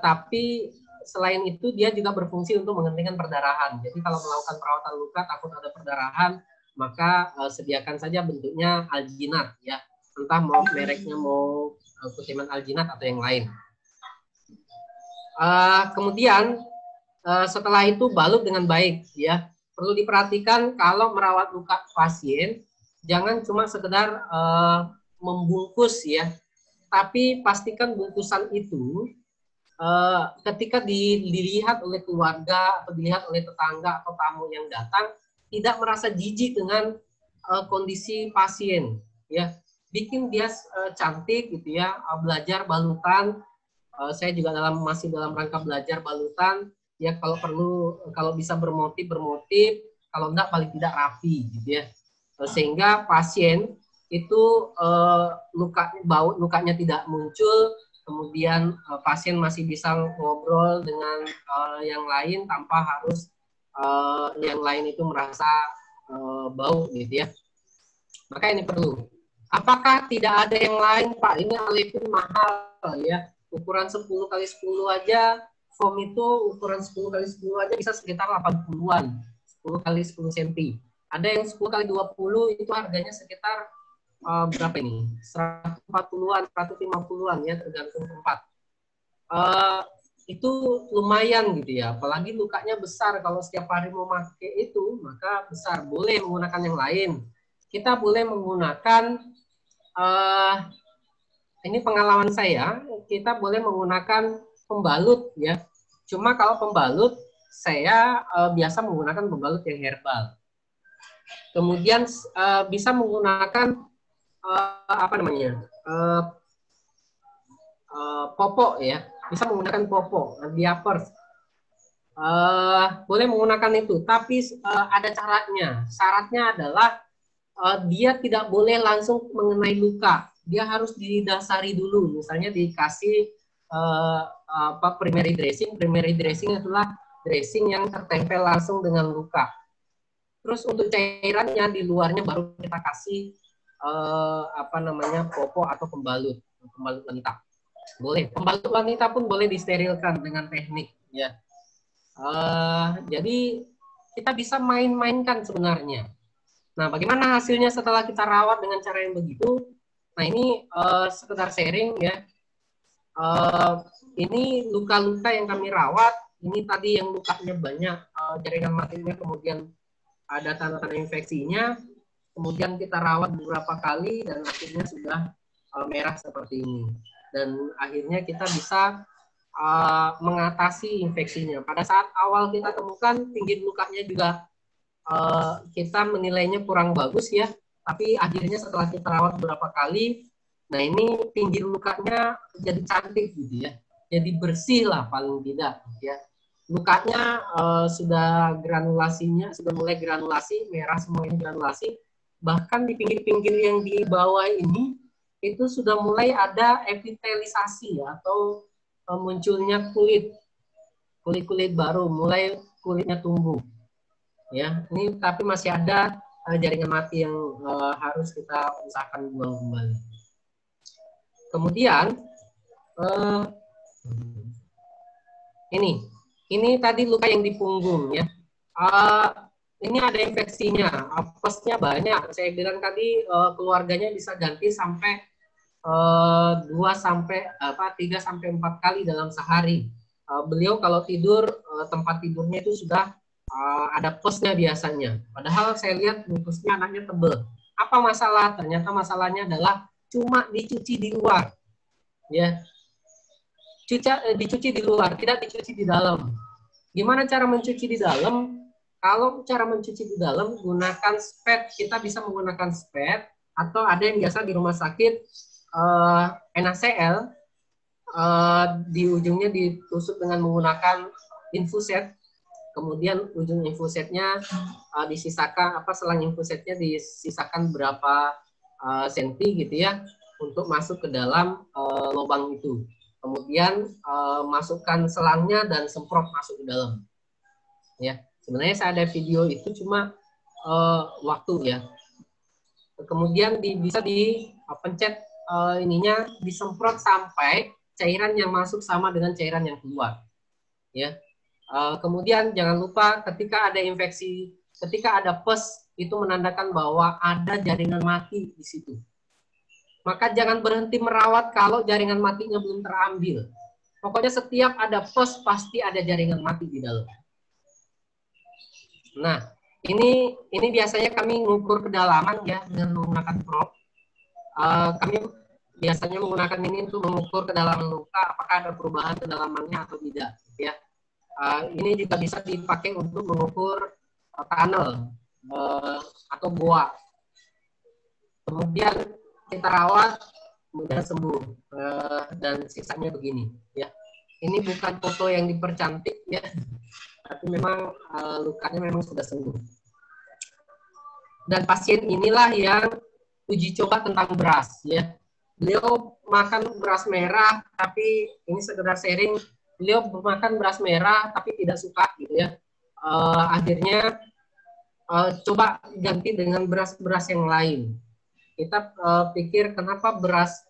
Tapi selain itu dia juga berfungsi untuk menghentikan perdarahan. Jadi kalau melakukan perawatan luka takut ada perdarahan, maka sediakan saja bentuknya alginat ya, entah mau mereknya mau Kutiman alginat atau yang lain. Kemudian setelah itu balut dengan baik ya. Perlu diperhatikan kalau merawat luka pasien jangan cuma sekedar membungkus ya, tapi pastikan bungkusan itu ketika dilihat oleh keluarga atau dilihat oleh tetangga atau tamu yang datang tidak merasa jijik dengan kondisi pasien ya, bikin dia cantik gitu ya. Belajar balutan, saya juga masih dalam rangka belajar balutan ya, kalau perlu kalau bisa bermotif, kalau enggak paling tidak rapi gitu ya, sehingga pasien itu lukanya tidak muncul, kemudian pasien masih bisa ngobrol dengan yang lain tanpa harus yang lain itu merasa bau gitu ya. Maka ini perlu. Apakah tidak ada yang lain, Pak? Ini alepin mahal ya. Ukuran 10x10 aja, foam itu ukuran 10x10 aja bisa sekitar 80-an. 10x10 cm. Ada yang 10x20 itu harganya sekitar berapa ini? 140-an, 150-an ya, tergantung tempat. Itu lumayan gitu ya, apalagi lukanya besar. Kalau setiap hari mau pakai itu maka besar. Boleh menggunakan yang lain. Kita boleh menggunakan ini pengalaman saya, kita boleh menggunakan pembalut ya. Cuma kalau pembalut saya biasa menggunakan pembalut yang herbal. Kemudian bisa menggunakan apa namanya, popok ya. Bisa menggunakan popok, diapers. Boleh menggunakan itu, tapi ada caranya. Syaratnya adalah dia tidak boleh langsung mengenai luka. Dia harus didasari dulu. Misalnya dikasih primary dressing. Primary dressing adalah dressing yang tertempel langsung dengan luka. Terus untuk cairannya di luarnya baru kita kasih apa namanya, popok atau pembalut lengkap. Boleh, pembalut wanita pun boleh disterilkan dengan teknik ya. Jadi kita bisa main-mainkan sebenarnya. Nah, bagaimana hasilnya setelah kita rawat dengan cara yang begitu? Nah, ini sekedar sharing ya. Ini luka-luka yang kami rawat. Ini tadi yang lukanya banyak, jaringan matinya, kemudian ada tanda-tanda infeksinya. Kemudian kita rawat beberapa kali dan akhirnya sudah merah seperti ini. Dan akhirnya kita bisa mengatasi infeksinya. Pada saat awal kita temukan tinggi lukanya juga kita menilainya kurang bagus ya, tapi akhirnya setelah kita rawat beberapa kali, nah ini tinggi lukanya jadi cantik gitu ya, jadi bersih lah paling tidak ya. Lukanya sudah granulasinya sudah mulai granulasi, merah semua ini granulasi, bahkan di pinggir-pinggir yang di bawah ini itu sudah mulai ada epitelisasi atau munculnya kulit baru, mulai kulitnya tumbuh ya. Ini tapi masih ada jaringan mati yang harus kita usahakan buang kembali. Kemudian ini tadi luka yang di punggung ya. Ini ada infeksinya, apesnya banyak. Saya bilang tadi keluarganya bisa ganti sampai 3 sampai 4 kali dalam sehari. Beliau kalau tidur tempat tidurnya itu sudah ada posnya biasanya. Padahal saya lihat posnya anaknya tebel. Apa masalah? Ternyata masalahnya adalah cuma dicuci di luar. Ya. Dicuci di luar, tidak dicuci di dalam. Gimana cara mencuci di dalam? Kalau cara mencuci di dalam, gunakan spet. Kita bisa menggunakan spet, atau ada yang biasa di rumah sakit NaCl, di ujungnya ditusuk dengan menggunakan infuset. Kemudian ujung infusetnya disisakan, selang infusetnya disisakan berapa senti gitu ya, untuk masuk ke dalam lubang itu. Kemudian masukkan selangnya dan semprot masuk ke dalam. Ya. Sebenarnya saya ada video itu, cuma waktu ya. Kemudian bisa dipencet ininya, disemprot sampai cairan yang masuk sama dengan cairan yang keluar. Ya. Kemudian jangan lupa ketika ada infeksi, ketika ada pus itu menandakan bahwa ada jaringan mati di situ. Maka jangan berhenti merawat kalau jaringan matinya belum terambil. Pokoknya setiap ada pos pasti ada jaringan mati di dalam. Nah, ini biasanya kami mengukur kedalaman ya dengan menggunakan probe. Kami biasanya menggunakan ini untuk mengukur kedalaman luka, apakah ada perubahan kedalamannya atau tidak. Ya, ini juga bisa dipakai untuk mengukur tunnel atau goa. Kemudian kita rawat, kemudian sembuh, dan sisanya begini. Ya, ini bukan foto yang dipercantik ya, tapi memang lukanya memang sudah sembuh. Dan pasien inilah yang uji coba tentang beras ya. Beliau makan beras merah, tapi ini sekedar sharing. Beliau makan beras merah, tapi tidak suka gitu ya. Akhirnya coba ganti dengan beras-beras yang lain. Kita pikir kenapa beras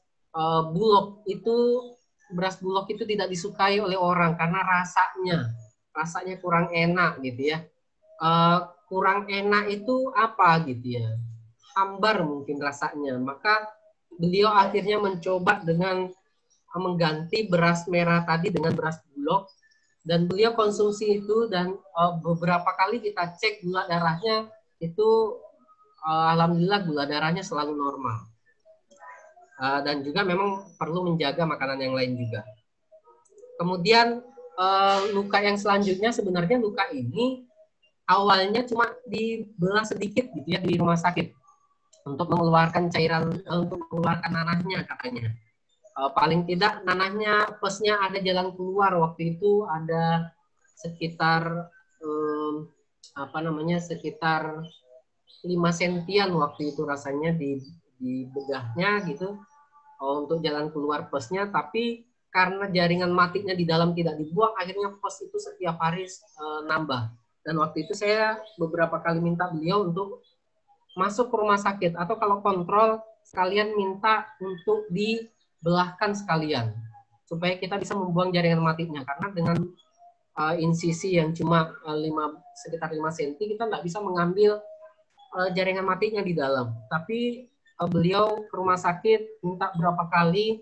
bulog itu tidak disukai oleh orang karena rasanya kurang enak gitu ya. Kurang enak itu apa gitu ya? Hambar mungkin rasanya. Maka beliau akhirnya mencoba dengan mengganti beras merah tadi dengan beras bulog, dan beliau konsumsi itu, dan beberapa kali kita cek gula darahnya itu alhamdulillah gula darahnya selalu normal. Dan juga memang perlu menjaga makanan yang lain juga. Kemudian luka yang selanjutnya, sebenarnya luka ini awalnya cuma dibelah sedikit gitu ya di rumah sakit untuk mengeluarkan cairan, untuk mengeluarkan nanahnya katanya. Paling tidak nanahnya pesnya ada jalan keluar. Waktu itu ada sekitar sekitar 5 sentian waktu itu rasanya di begahnya gitu untuk jalan keluar pesnya, tapi karena jaringan matinya di dalam tidak dibuang, akhirnya pes itu setiap hari nambah. Dan waktu itu saya beberapa kali minta beliau untuk masuk ke rumah sakit, atau kalau kontrol sekalian minta untuk dibelahkan sekalian supaya kita bisa membuang jaringan matinya, karena dengan insisi yang cuma sekitar 5 cm kita nggak bisa mengambil jaringan matinya di dalam. Tapi beliau ke rumah sakit minta berapa kali,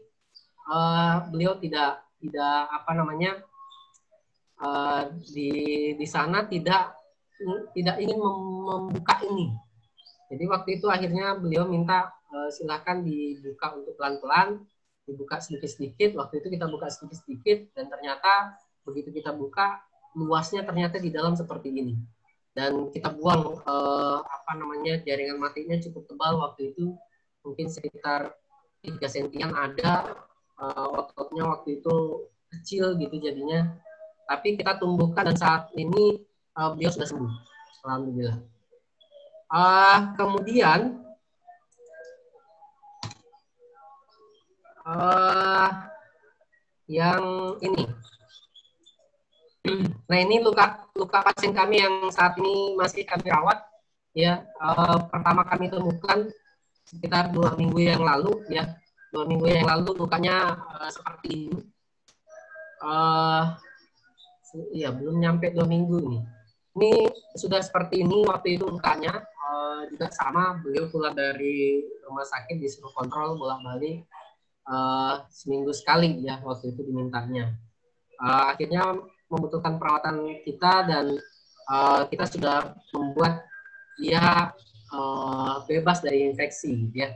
beliau tidak di sana tidak ingin membuka ini. Jadi waktu itu akhirnya beliau minta silakan dibuka untuk pelan-pelan, dibuka sedikit-sedikit. Waktu itu kita buka sedikit-sedikit, dan ternyata begitu kita buka, luasnya ternyata di dalam seperti ini. Dan kita buang jaringan matinya cukup tebal waktu itu, mungkin sekitar 3 sentian ada. Ototnya waktu itu kecil gitu jadinya. Tapi kita tumbuhkan, dan saat ini beliau sudah sembuh, alhamdulillah. Kemudian yang ini, nah ini luka pasien kami yang saat ini masih kami rawat ya. Pertama kami temukan sekitar 2 minggu yang lalu ya. 2 minggu yang lalu lukanya seperti ini. Ya belum nyampe 2 minggu ini. Ini sudah seperti ini waktu itu lukanya. Juga sama, beliau keluar dari rumah sakit disuruh kontrol bolak-balik seminggu sekali ya waktu itu dimintanya. Akhirnya membutuhkan perawatan kita, dan kita sudah membuat dia bebas dari infeksi ya.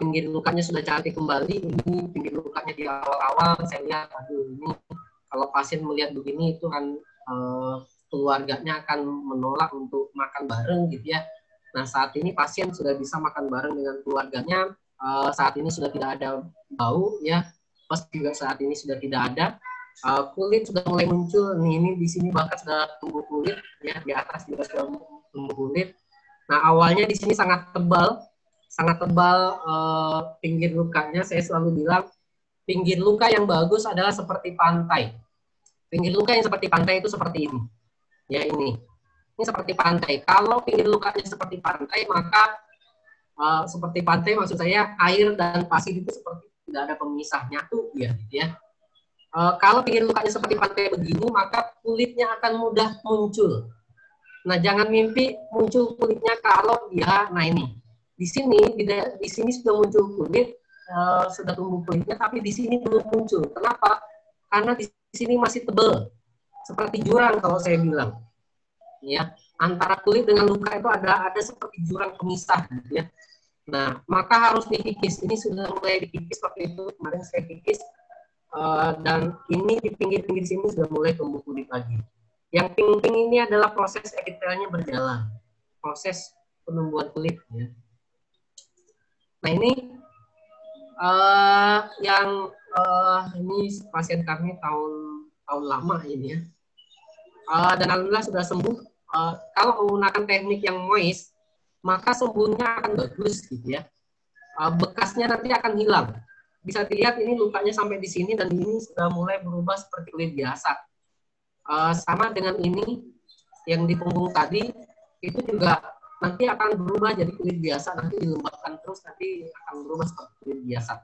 Pinggir lukanya sudah cantik kembali. Ini pinggir lukanya di awal-awal saya lihat, aduh ini kalau pasien melihat begini itu kan keluarganya akan menolak untuk makan bareng gitu ya. Nah saat ini pasien sudah bisa makan bareng dengan keluarganya. Saat ini sudah tidak ada bau ya. Pes juga saat ini sudah tidak ada. Kulit sudah mulai muncul. Nih, ini di sini bahkan sudah tumbuh kulit ya, di atas juga sudah tumbuh kulit. Nah awalnya di sini sangat tebal pinggir lukanya. Saya selalu bilang pinggir luka yang bagus adalah seperti pantai. Pinggir luka yang seperti pantai itu seperti ini. Ya ini seperti pantai. Kalau pinggir lukanya seperti pantai, maka seperti pantai maksud saya air dan pasir itu seperti tidak ada pemisahnya tuh ya. Kalau pinggir lukanya seperti pantai begini, maka kulitnya akan mudah muncul. Nah, jangan mimpi muncul kulitnya kalau dia, nah ini di sini sudah muncul kulit, sudah tumbuh kulitnya, tapi di sini belum muncul. Kenapa? Karena di sini masih tebal, seperti jurang kalau saya bilang. Ya, antara kulit dengan luka itu ada seperti jurang pemisah, gitu ya. Nah, maka harus dikikis. Ini sudah mulai dikikis waktu itu, kemarin saya kikis, dan ini di pinggir-pinggir sini sudah mulai tumbuh kulit lagi. Yang pink-pink ini adalah proses epitelnya berjalan, proses penumbuhan kulit. Ya. Nah ini ini pasien kami tahun lama ini ya, dan alhamdulillah sudah sembuh. Kalau menggunakan teknik yang moist, maka sembuhnya akan bagus gitu ya. Bekasnya nanti akan hilang. Bisa dilihat ini lukanya sampai di sini dan ini sudah mulai berubah seperti kulit biasa. Sama dengan ini yang di punggung tadi, itu juga nanti akan berubah jadi kulit biasa, nanti dilembabkan terus, nanti akan berubah seperti kulit biasa.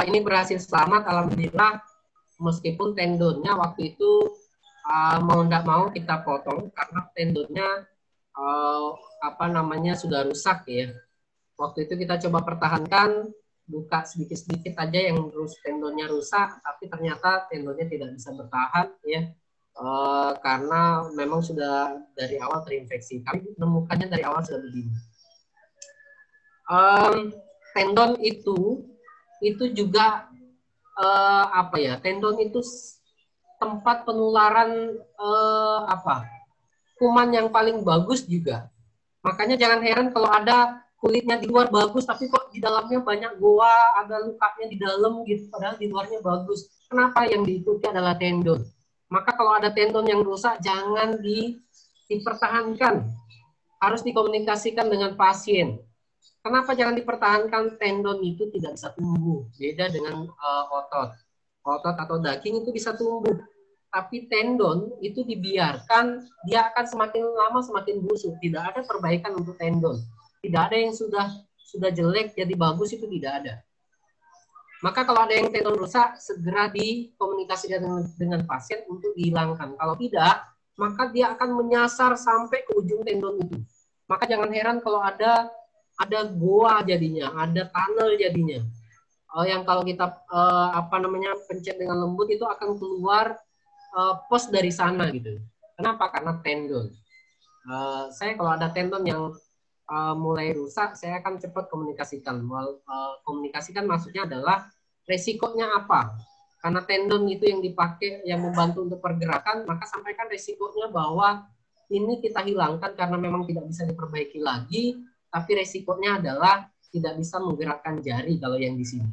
Ini berhasil selamat, alhamdulillah, meskipun tendonnya waktu itu mau tidak mau kita potong karena tendonnya sudah rusak ya. Waktu itu kita coba pertahankan, buka sedikit-sedikit aja yang tendonnya rusak, tapi ternyata tendonnya tidak bisa bertahan ya, karena memang sudah dari awal terinfeksi. Kami menemukannya dari awal sudah begini. Tendon itu juga tendon itu tempat penularan kuman yang paling bagus juga. Makanya jangan heran kalau ada kulitnya di luar bagus, tapi kok di dalamnya banyak goa, ada lukanya di dalam gitu, padahal di luarnya bagus. Kenapa? Yang diikuti adalah tendon. Maka kalau ada tendon yang rusak, jangan dipertahankan. Harus dikomunikasikan dengan pasien. Kenapa jangan dipertahankan? Tendon itu tidak bisa tumbuh. Beda dengan otot. Otot atau daging itu bisa tumbuh. Tapi tendon itu dibiarkan, dia akan semakin lama semakin busuk. Tidak ada perbaikan untuk tendon. Tidak ada yang sudah jelek jadi bagus, itu tidak ada. Maka kalau ada yang tendon rusak, segera dikomunikasikan dengan pasien untuk dihilangkan. Kalau tidak, maka dia akan menyasar sampai ke ujung tendon itu. Maka jangan heran kalau ada goa jadinya, ada tunnel jadinya. Yang kalau kita pencet dengan lembut itu akan keluar pos dari sana gitu. Kenapa? Karena tendon. Saya kalau ada tendon yang mulai rusak, saya akan cepat komunikasikan. Komunikasikan maksudnya adalah resikonya apa. Karena tendon itu yang dipakai, yang membantu untuk pergerakan, maka sampaikan resikonya bahwa ini kita hilangkan karena memang tidak bisa diperbaiki lagi, tapi resikonya adalah tidak bisa menggerakkan jari kalau yang di sini.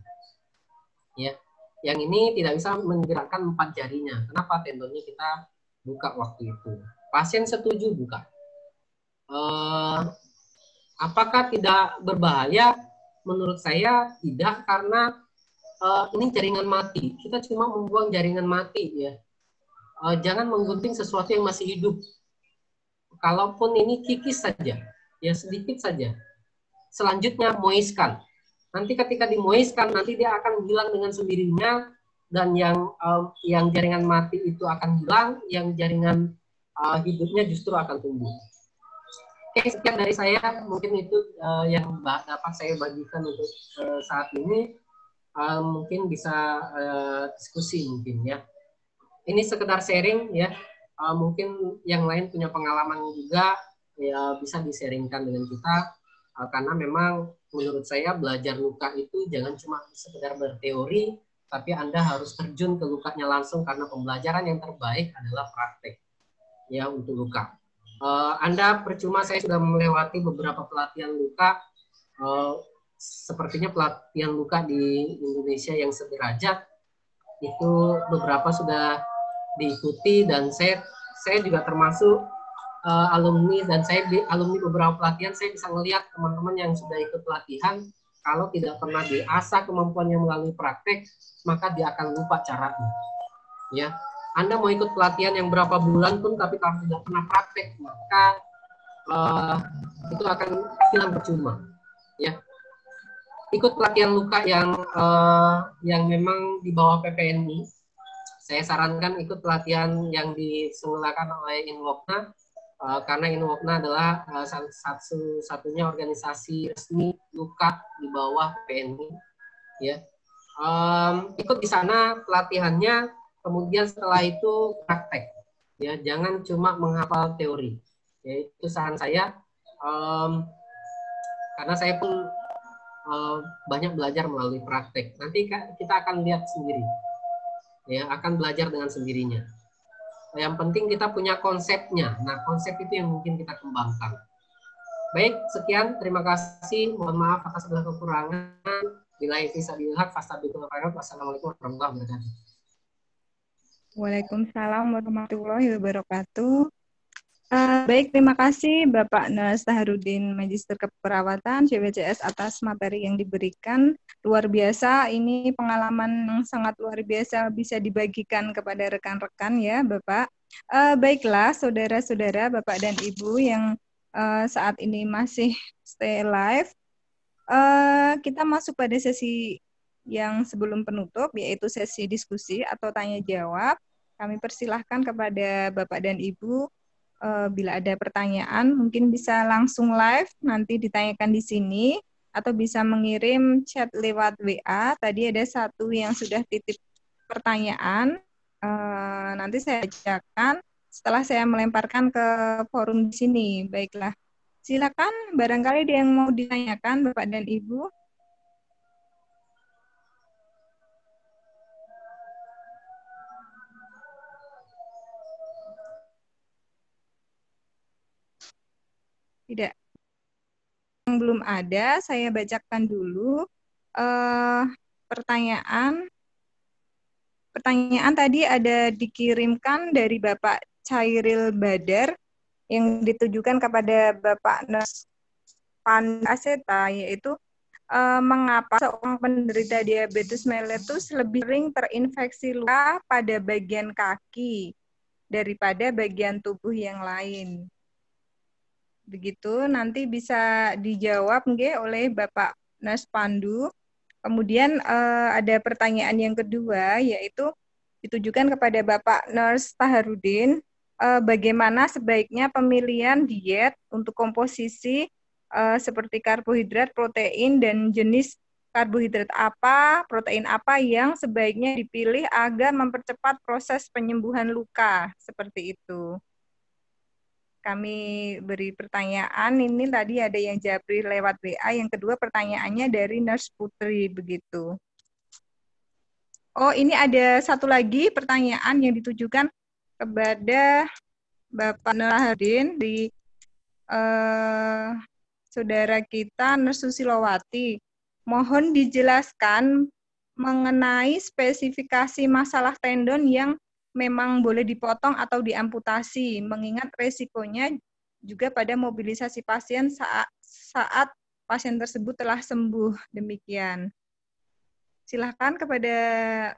Ya, yang ini tidak bisa menggerakkan 4 jarinya. Kenapa? Tendonnya kita buka waktu itu. Pasien setuju buka. Apakah tidak berbahaya? Menurut saya tidak, karena ini jaringan mati. Kita cuma membuang jaringan mati ya. Jangan menggunting sesuatu yang masih hidup. Kalaupun ini kikis saja, ya sedikit saja. Selanjutnya moistkan. Nanti ketika dimoistkan, nanti dia akan hilang dengan sendirinya, dan yang jaringan mati itu akan hilang, yang jaringan hidupnya justru akan tumbuh. Oke, sekian dari saya. Mungkin itu yang dapat saya bagikan untuk saat ini. Mungkin bisa diskusi mungkin ya. Ini sekedar sharing ya. Mungkin yang lain punya pengalaman juga ya, bisa di-sharingkan dengan kita. Karena memang menurut saya belajar luka itu jangan cuma sekedar berteori, tapi Anda harus terjun ke lukanya langsung, karena pembelajaran yang terbaik adalah praktek ya untuk luka. Anda percuma saya sudah melewati beberapa pelatihan luka, sepertinya pelatihan luka di Indonesia yang sederajat itu beberapa sudah diikuti, dan saya juga termasuk alumni, dan saya alumni beberapa pelatihan. Saya bisa melihat teman-teman yang sudah ikut pelatihan, kalau tidak pernah diasah kemampuannya melalui praktek, maka dia akan lupa caranya. Ya, Anda mau ikut pelatihan yang berapa bulan pun, tapi kalau tidak pernah praktek, maka itu akan hilang percuma. Ya, ikut pelatihan luka yang memang di bawah PPNI. saya sarankan ikut pelatihan yang diselenggarakan oleh Inwokna, karena Inwokna adalah satu-satunya organisasi resmi luka di bawah PNI. Ya, ikut di sana pelatihannya, kemudian setelah itu praktek. Ya, jangan cuma menghafal teori. Ya, itu saran saya, karena saya pun banyak belajar melalui praktek. Nanti kita akan lihat sendiri. Ya, akan belajar dengan sendirinya. Yang penting kita punya konsepnya. Nah, konsep itu yang mungkin kita kembangkan. Baik, sekian. Terima kasih. Mohon maaf atas segala kekurangan. Bila bisa dilihat, wassalamualaikum warahmatullahi wabarakatuh. Waalaikumsalam warahmatullahi wabarakatuh. Baik, terima kasih Bapak Nurse Taharudin, Magister Keperawatan CBCS atas materi yang diberikan. Luar biasa, ini pengalaman yang sangat luar biasa bisa dibagikan kepada rekan-rekan ya Bapak. Baiklah saudara-saudara, Bapak dan Ibu yang saat ini masih stay live, kita masuk pada sesi yang sebelum penutup, yaitu sesi diskusi atau tanya jawab. Kami persilahkan kepada Bapak dan Ibu, bila ada pertanyaan mungkin bisa langsung live nanti ditanyakan di sini atau bisa mengirim chat lewat WA. Tadi ada satu yang sudah titip pertanyaan, nanti saya bacakan setelah saya melemparkan ke forum di sini. Baiklah, silakan barangkali ada yang mau ditanyakan Bapak dan Ibu. Tidak. Yang belum ada, saya bacakan dulu pertanyaan. Pertanyaan tadi ada dikirimkan dari Bapak Cairil Badar yang ditujukan kepada Bapak Nurse Pandu Aseta, yaitu mengapa seorang penderita diabetes mellitus lebih sering terinfeksi luka pada bagian kaki daripada bagian tubuh yang lain. Begitu, nanti bisa dijawab oleh Bapak Nurse Pandu. Kemudian ada pertanyaan yang kedua, yaitu ditujukan kepada Bapak Nurse Taharudin, bagaimana sebaiknya pemilihan diet untuk komposisi seperti karbohidrat, protein, dan jenis karbohidrat apa, protein apa yang sebaiknya dipilih agar mempercepat proses penyembuhan luka, seperti itu. Kami beri pertanyaan, ini tadi ada yang japri lewat WA, yang kedua pertanyaannya dari Nurse Putri, begitu. Oh, ini ada satu lagi pertanyaan yang ditujukan kepada Bapak Nurhadin di saudara kita Nurse Susilowati. Mohon dijelaskan mengenai spesifikasi masalah tendon yang memang boleh dipotong atau diamputasi, mengingat resikonya juga pada mobilisasi pasien saat pasien tersebut telah sembuh. Demikian. Silahkan kepada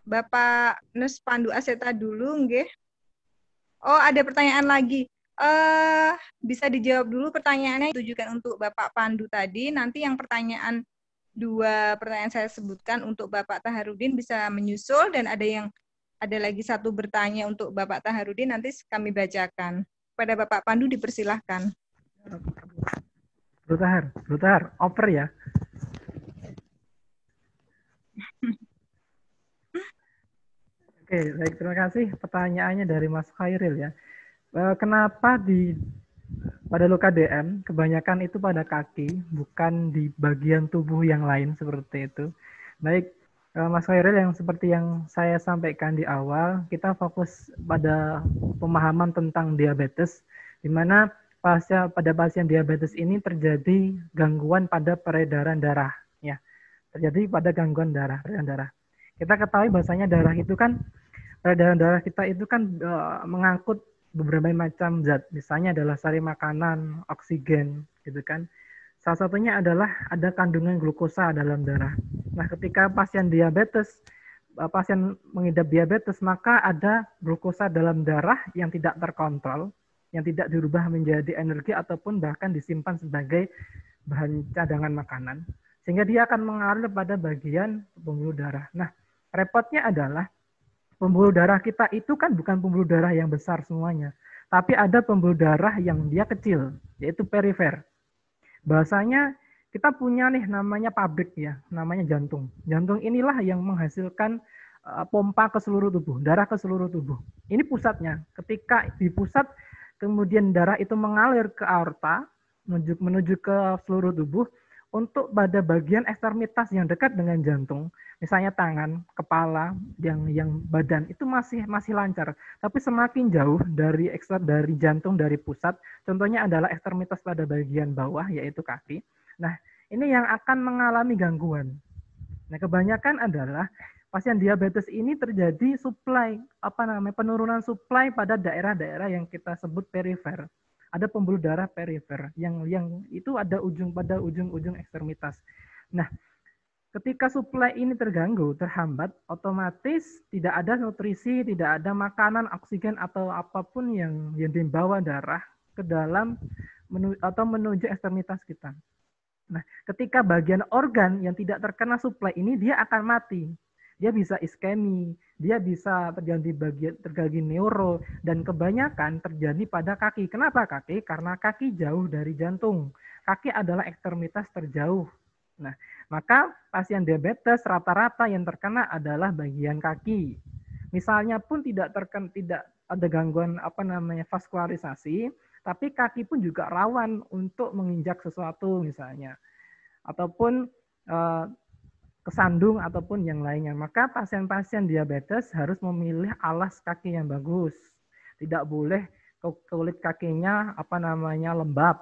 Bapak Nurse Pandu Aseta dulu, nggih. Oh, ada pertanyaan lagi. Bisa dijawab dulu pertanyaannya ditujukan untuk Bapak Pandu tadi. Nanti yang pertanyaan dua pertanyaan saya sebutkan untuk Bapak Taharudin bisa menyusul, dan ada lagi satu bertanya untuk Bapak Taharudin, nanti kami bacakan. Pada Bapak Pandu dipersilahkan. Bro Tahar, oper ya. Oke, baik, terima kasih. Pertanyaannya dari Mas Khairil ya. Kenapa pada luka DM kebanyakan itu pada kaki, bukan di bagian tubuh yang lain seperti itu? Baik, Mas Khairil, yang seperti yang saya sampaikan di awal, kita fokus pada pemahaman tentang diabetes, di mana pada pasien diabetes ini terjadi gangguan pada peredaran darah, ya, terjadi pada gangguan peredaran darah. Kita ketahui bahwasanya peredaran darah kita itu kan mengangkut beberapa macam zat, misalnya adalah sari makanan, oksigen, gitu kan. Salah satunya adalah ada kandungan glukosa dalam darah. Nah, ketika pasien mengidap diabetes, maka ada glukosa dalam darah yang tidak terkontrol, yang tidak dirubah menjadi energi ataupun bahkan disimpan sebagai bahan cadangan makanan, sehingga dia akan mengalir pada bagian pembuluh darah. Nah, repotnya adalah pembuluh darah kita itu kan bukan pembuluh darah yang besar semuanya, tapi ada pembuluh darah yang dia kecil, yaitu perifer. Bahasanya kita punya nih namanya pabrik ya, namanya jantung. Jantung inilah yang menghasilkan pompa ke seluruh tubuh, darah ke seluruh tubuh. Ini pusatnya. Ketika di pusat, kemudian darah itu mengalir ke aorta, menuju ke seluruh tubuh. Untuk pada bagian ekstremitas yang dekat dengan jantung, misalnya tangan, kepala, yang badan itu masih lancar. Tapi semakin jauh dari jantung, dari pusat, contohnya adalah ekstremitas pada bagian bawah, yaitu kaki. Nah, ini yang akan mengalami gangguan. Nah, kebanyakan adalah pasien diabetes ini terjadi penurunan suplai pada daerah-daerah yang kita sebut perifer. Ada pembuluh darah perifer yang itu ada pada ujung ekstremitas. Nah, ketika suplai ini terganggu, terhambat, otomatis tidak ada nutrisi, tidak ada makanan, oksigen atau apapun yang dibawa darah ke dalam menuju ekstremitas kita. Nah, ketika bagian organ yang tidak terkena suplai ini dia akan mati. Dia bisa iskemi, dia bisa terjadi neuro, dan kebanyakan terjadi pada kaki. Kenapa kaki? Karena kaki jauh dari jantung. Kaki adalah ekstremitas terjauh. Nah, maka pasien diabetes rata-rata yang terkena adalah bagian kaki. Misalnya pun tidak ada gangguan vaskularisasi, tapi kaki pun juga rawan untuk menginjak sesuatu misalnya, ataupun kesandung ataupun yang lainnya. Maka pasien-pasien diabetes harus memilih alas kaki yang bagus. Tidak boleh kulit kakinya lembab,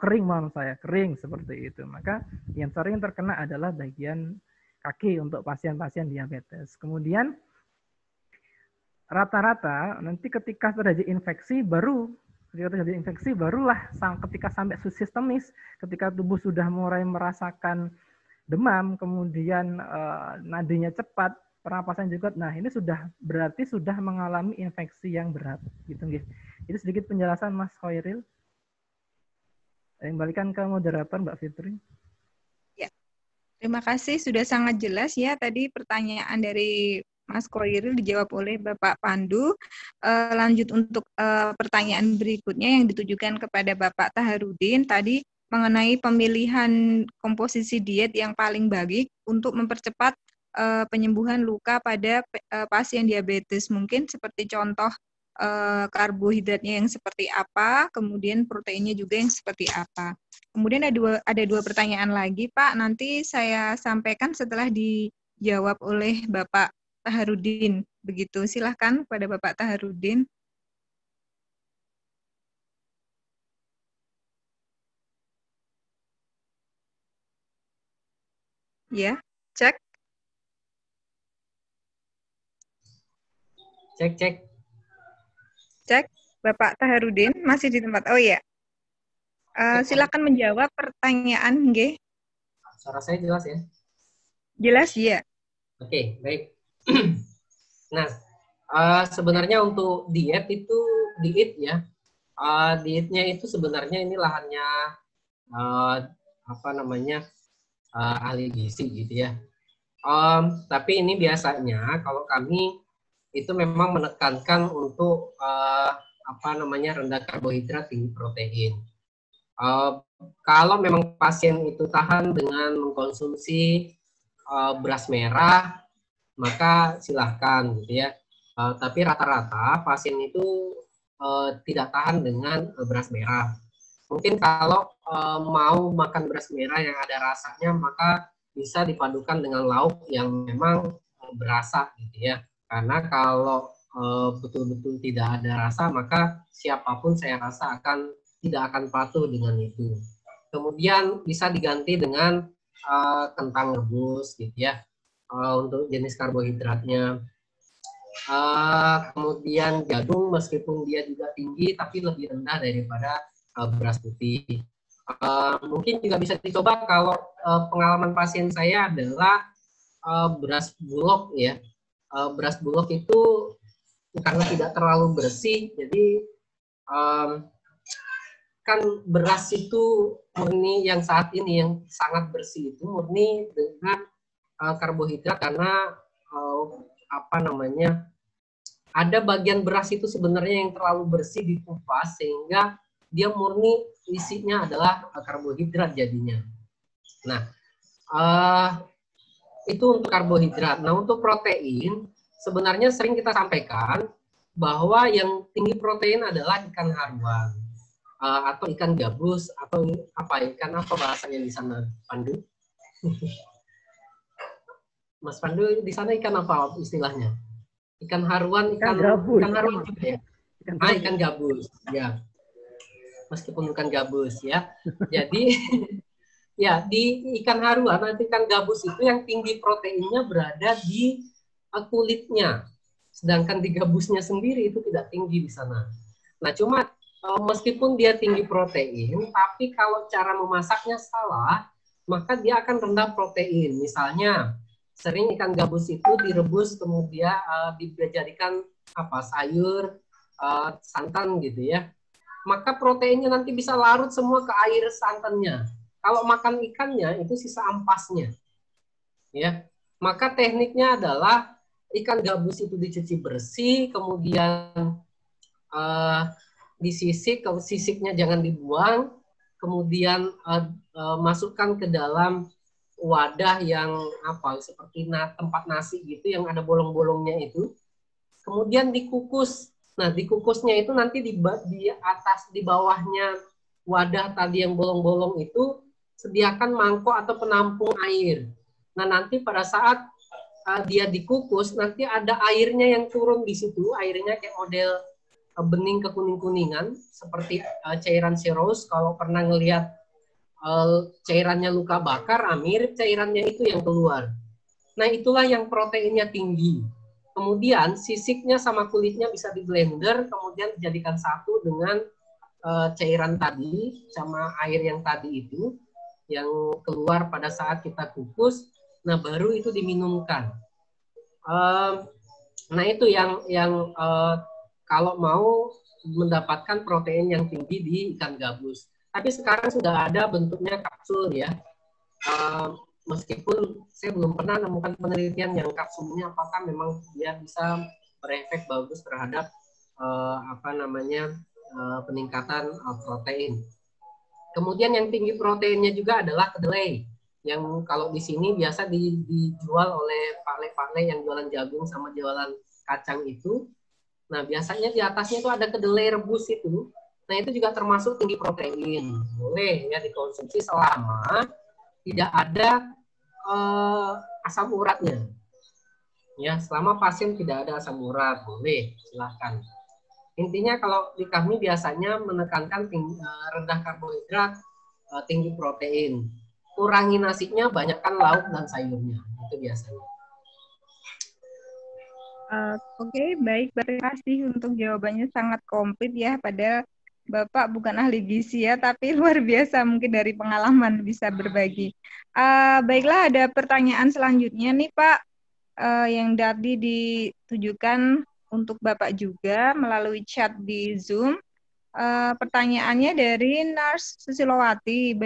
kering seperti itu. Maka yang sering terkena adalah bagian kaki untuk pasien-pasien diabetes. Kemudian rata-rata nanti ketika terjadi infeksi barulah ketika sampai sistemis, ketika tubuh sudah mulai merasakan demam, kemudian nadinya cepat, pernapasan juga. Nah, ini berarti sudah mengalami infeksi yang berat, gitu nggih. Itu sedikit penjelasan Mas Khairil. Yang balikan ke moderator Mbak Fitri. Ya. Terima kasih, sudah sangat jelas ya tadi pertanyaan dari Mas Khairil dijawab oleh Bapak Pandu. Lanjut untuk pertanyaan berikutnya yang ditujukan kepada Bapak Taharudin tadi mengenai pemilihan komposisi diet yang paling baik untuk mempercepat penyembuhan luka pada pasien diabetes. Mungkin seperti contoh karbohidratnya yang seperti apa, kemudian proteinnya juga yang seperti apa. Kemudian ada dua pertanyaan lagi, Pak. Nanti saya sampaikan setelah dijawab oleh Bapak Taharudin. Begitu, silahkan kepada Bapak Taharudin. Ya, cek. Cek, Bapak Taharudin masih di tempat. Oh ya, silakan menjawab pertanyaan, nggih. Suara saya jelas ya? Jelas ya. Oke, baik. Nah, sebenarnya untuk diet ya, dietnya itu sebenarnya ini lahannya ahli gizi gitu ya. Tapi ini biasanya kalau kami itu memang menekankan untuk rendah karbohidrat, tinggi protein. Kalau memang pasien itu tahan dengan mengkonsumsi beras merah, maka silahkan gitu ya. Tapi rata-rata pasien itu tidak tahan dengan beras merah. Mungkin kalau mau makan beras merah yang ada rasanya, maka bisa dipadukan dengan lauk yang memang berasa gitu ya. Karena kalau betul-betul tidak ada rasa, maka siapapun saya rasa tidak akan patuh dengan itu. Kemudian bisa diganti dengan kentang rebus gitu ya, untuk jenis karbohidratnya. Kemudian jagung meskipun dia juga tinggi tapi lebih rendah daripada beras putih. Mungkin juga bisa dicoba kalau pengalaman pasien saya adalah beras bulog ya. Beras bulog itu karena tidak terlalu bersih, jadi kan beras itu murni yang saat ini yang sangat bersih itu murni dengan karbohidrat karena ada bagian beras itu sebenarnya yang terlalu bersih dikupas sehingga dia murni isinya adalah karbohidrat jadinya. Nah, itu untuk karbohidrat. Nah, untuk protein sebenarnya sering kita sampaikan bahwa yang tinggi protein adalah ikan haruan atau ikan gabus atau ikan apa bahasanya di sana, Pandu? Mas Pandu, di sana ikan apa istilahnya? Ikan haruan, ikan haruan juga ya. Ikan gabus, ya. Meskipun bukan gabus ya. Jadi ya di ikan haruan atau ikan gabus itu yang tinggi proteinnya berada di kulitnya. Sedangkan di gabusnya sendiri itu tidak tinggi di sana. Nah, cuma meskipun dia tinggi protein, tapi kalau cara memasaknya salah, maka dia akan rendah protein. Misalnya, sering ikan gabus itu direbus kemudian dijadikan sayur, santan gitu ya. Maka proteinnya nanti bisa larut semua ke air santannya. Kalau makan ikannya itu sisa ampasnya. Ya. Maka tekniknya adalah ikan gabus itu dicuci bersih, kemudian disisik, sisiknya jangan dibuang, kemudian masukkan ke dalam wadah yang seperti tempat nasi gitu yang ada bolong-bolongnya itu, kemudian dikukus. Nah, dikukusnya itu nanti di atas, di bawahnya wadah tadi yang bolong-bolong itu sediakan mangkok atau penampung air. Nah, nanti pada saat dia dikukus, nanti ada airnya yang turun di situ, airnya kayak model bening kekuning-kuningan, seperti cairan serous. Kalau pernah ngelihat cairannya luka bakar, mirip cairannya itu yang keluar. Nah, itulah yang proteinnya tinggi. Kemudian sisiknya sama kulitnya bisa di blender, kemudian dijadikan satu dengan cairan tadi sama air yang tadi itu yang keluar pada saat kita kukus. Nah, baru itu diminumkan. Nah, itu yang kalau mau mendapatkan protein yang tinggi di ikan gabus. Tapi sekarang sudah ada bentuknya kapsul ya. Meskipun saya belum pernah menemukan penelitian yang kapsulnya apakah memang dia bisa berefek bagus terhadap peningkatan protein. Kemudian yang tinggi proteinnya juga adalah kedelai, yang kalau di sini biasa dijual oleh pak-le yang jualan jagung sama jualan kacang itu. Nah, biasanya di atasnya itu ada kedelai rebus itu. Nah, itu juga termasuk tinggi protein. Boleh ya dikonsumsi selama tidak ada asam uratnya. Ya, selama pasien tidak ada asam urat, boleh, silahkan. Intinya kalau di kami biasanya menekankan rendah karbohidrat, tinggi protein. Kurangi nasinya, banyakkan lauk dan sayurnya. Itu biasanya. Oke, baik. Terima kasih untuk jawabannya, sangat komplit ya. Padahal Bapak bukan ahli gizi ya, tapi luar biasa mungkin dari pengalaman bisa berbagi. Baiklah, ada pertanyaan selanjutnya nih Pak, yang tadi ditujukan untuk Bapak juga melalui chat di Zoom. Pertanyaannya dari Nurse Susilowati,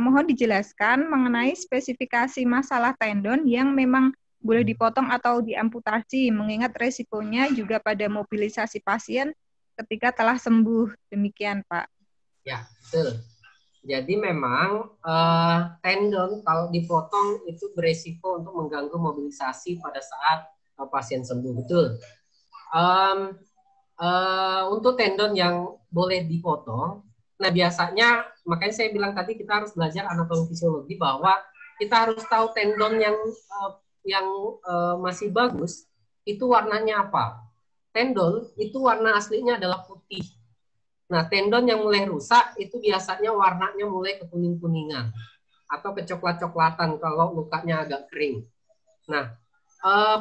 mohon dijelaskan mengenai spesifikasi masalah tendon yang memang boleh dipotong atau diamputasi, mengingat resikonya juga pada mobilisasi pasien ketika telah sembuh. Demikian, Pak. Ya, betul. Jadi memang tendon kalau dipotong itu beresiko untuk mengganggu mobilisasi pada saat pasien sembuh, betul. Untuk tendon yang boleh dipotong, nah biasanya makanya saya bilang tadi kita harus belajar anatomi fisiologi bahwa kita harus tahu tendon yang masih bagus itu warnanya apa. Tendon itu warna aslinya adalah putih. Nah, tendon yang mulai rusak itu biasanya warnanya mulai kekuning-kuningan atau kecoklat-coklatan kalau lukanya agak kering. Nah,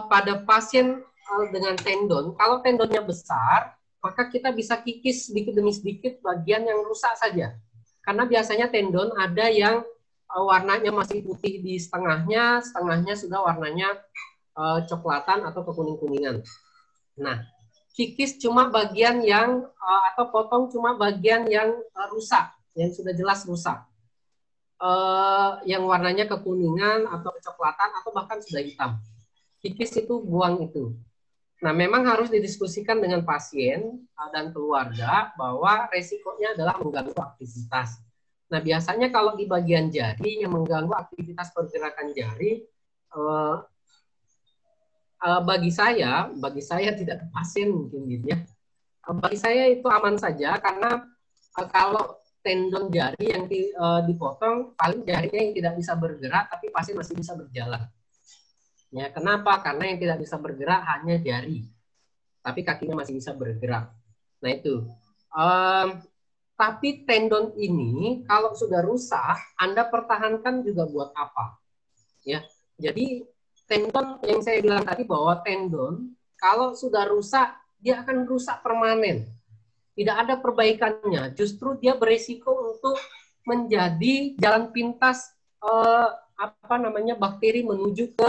pada pasien dengan tendon, kalau tendonnya besar, maka kita bisa kikis sedikit demi sedikit bagian yang rusak saja. Karena biasanya tendon ada yang warnanya masih putih di setengahnya sudah warnanya coklatan atau kekuning-kuningan. Nah, kikis cuma bagian yang atau potong cuma bagian yang rusak, yang sudah jelas rusak. Yang warnanya kekuningan atau kecoklatan atau bahkan sudah hitam. Kikis itu, buang itu. Nah, memang harus didiskusikan dengan pasien dan keluarga bahwa resikonya adalah mengganggu aktivitas. Nah, biasanya kalau di bagian jari yang mengganggu aktivitas pergerakan jari, bagi saya tidak ke pasien mungkin gitu ya. Bagi saya itu aman saja karena kalau tendon jari yang dipotong, paling jarinya yang tidak bisa bergerak, tapi pasien masih bisa berjalan. Ya, kenapa? Karena yang tidak bisa bergerak hanya jari, tapi kakinya masih bisa bergerak. Nah itu. Tapi tendon ini kalau sudah rusak, Anda pertahankan juga buat apa? Ya, jadi tendon yang saya bilang tadi bahwa tendon kalau sudah rusak, dia akan rusak permanen. Tidak ada perbaikannya. Justru dia beresiko untuk menjadi jalan pintas bakteri menuju ke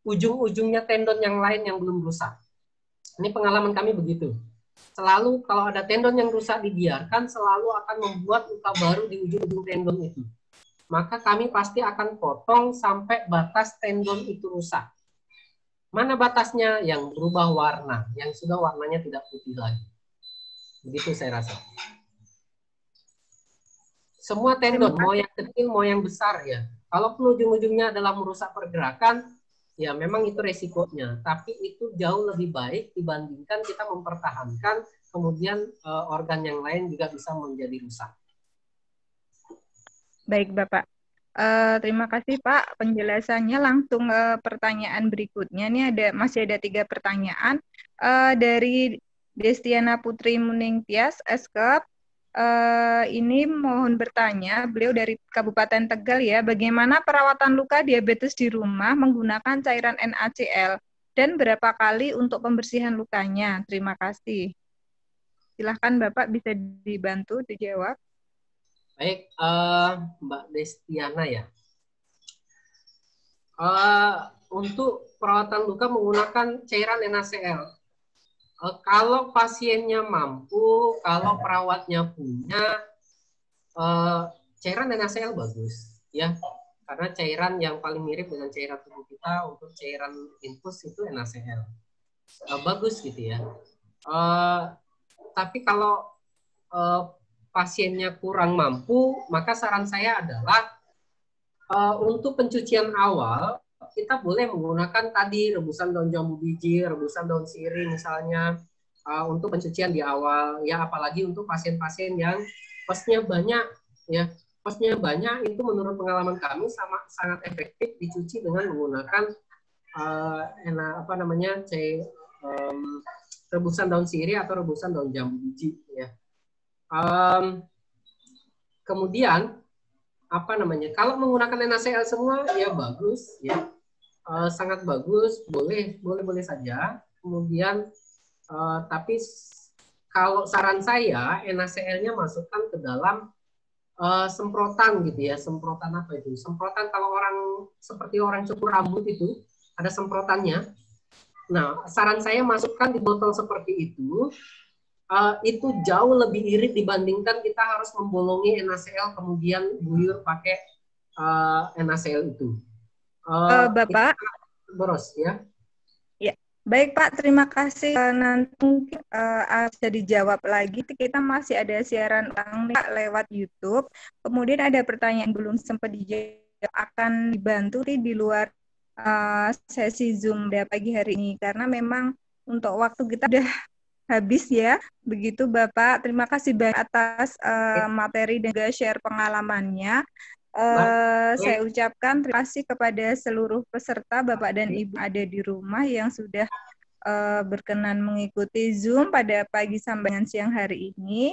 ujung-ujungnya tendon yang lain yang belum rusak. Ini pengalaman kami begitu. Selalu kalau ada tendon yang rusak dibiarkan, selalu akan membuat luka baru di ujung-ujung tendon itu. Maka kami pasti akan potong sampai batas tendon itu rusak. Mana batasnya? Yang berubah warna, yang sudah warnanya tidak putih lagi. Begitu saya rasa. Semua tendon, mau yang kecil, mau yang besar ya. Kalau ujung-ujungnya adalah merusak pergerakan, ya memang itu resikonya, tapi itu jauh lebih baik dibandingkan kita mempertahankan, kemudian organ yang lain juga bisa menjadi rusak. Baik Bapak, terima kasih Pak penjelasannya. Langsung pertanyaan berikutnya. Ini masih ada 3 pertanyaan dari Destiana Putri Muningtyas, Eskep. Ini mohon bertanya, beliau dari Kabupaten Tegal ya, bagaimana perawatan luka diabetes di rumah menggunakan cairan NaCl dan berapa kali untuk pembersihan lukanya? Terima kasih. Silahkan Bapak bisa dibantu dijawab. Baik, Mbak Destiana ya. Untuk perawatan luka menggunakan cairan NaCl. Kalau pasiennya mampu, kalau perawatnya punya, cairan NaCl bagus, ya. Karena cairan yang paling mirip dengan cairan tubuh kita untuk cairan infus itu NaCl. Bagus gitu ya. Tapi kalau pasiennya kurang mampu, maka saran saya adalah untuk pencucian awal, kita boleh menggunakan tadi rebusan daun jambu biji, rebusan daun sirih misalnya untuk pencucian di awal ya, apalagi untuk pasien-pasien yang posnya banyak ya. Posnya banyak itu menurut pengalaman kami sangat efektif dicuci dengan menggunakan rebusan daun sirih atau rebusan daun jambu biji ya. Kemudian kalau menggunakan NaCl semua ya bagus ya. Sangat bagus, boleh saja. Kemudian tapi kalau saran saya NaCl-nya masukkan ke dalam semprotan gitu ya. Semprotan apa itu? Semprotan kalau seperti orang cukur rambut itu ada semprotannya. Nah, saran saya masukkan di botol seperti itu jauh lebih irit dibandingkan kita harus membolongi NaCl kemudian buyur pakai NaCl itu. Bapak, boros ya. Ya, baik Pak, terima kasih. Nanti mungkin bisa dijawab lagi. Kita masih ada siaran ulang lewat YouTube. Kemudian ada pertanyaan belum sempat dijawab, akan dibantu di luar sesi Zoom pada pagi hari ini karena memang untuk waktu kita udah habis ya. Begitu Bapak, terima kasih banyak atas materi dan juga share pengalamannya. Saya ucapkan terima kasih kepada seluruh peserta Bapak dan Ibu ada di rumah yang sudah berkenan mengikuti Zoom pada pagi sampai siang hari ini.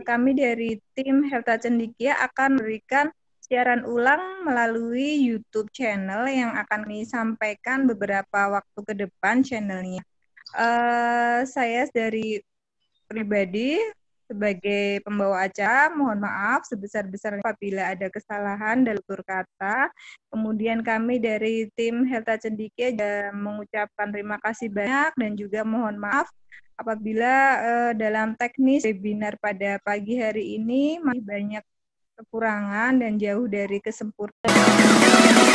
Kami dari tim Helta Cendikia akan memberikan siaran ulang melalui YouTube channel yang akan disampaikan beberapa waktu ke depan channelnya. Saya dari pribadi sebagai pembawa acara, mohon maaf sebesar-besarnya apabila ada kesalahan dalam tutur kata. Kemudian kami dari tim Helta Cendikia mengucapkan terima kasih banyak dan juga mohon maaf apabila dalam teknis webinar pada pagi hari ini masih banyak kekurangan dan jauh dari kesempurnaan.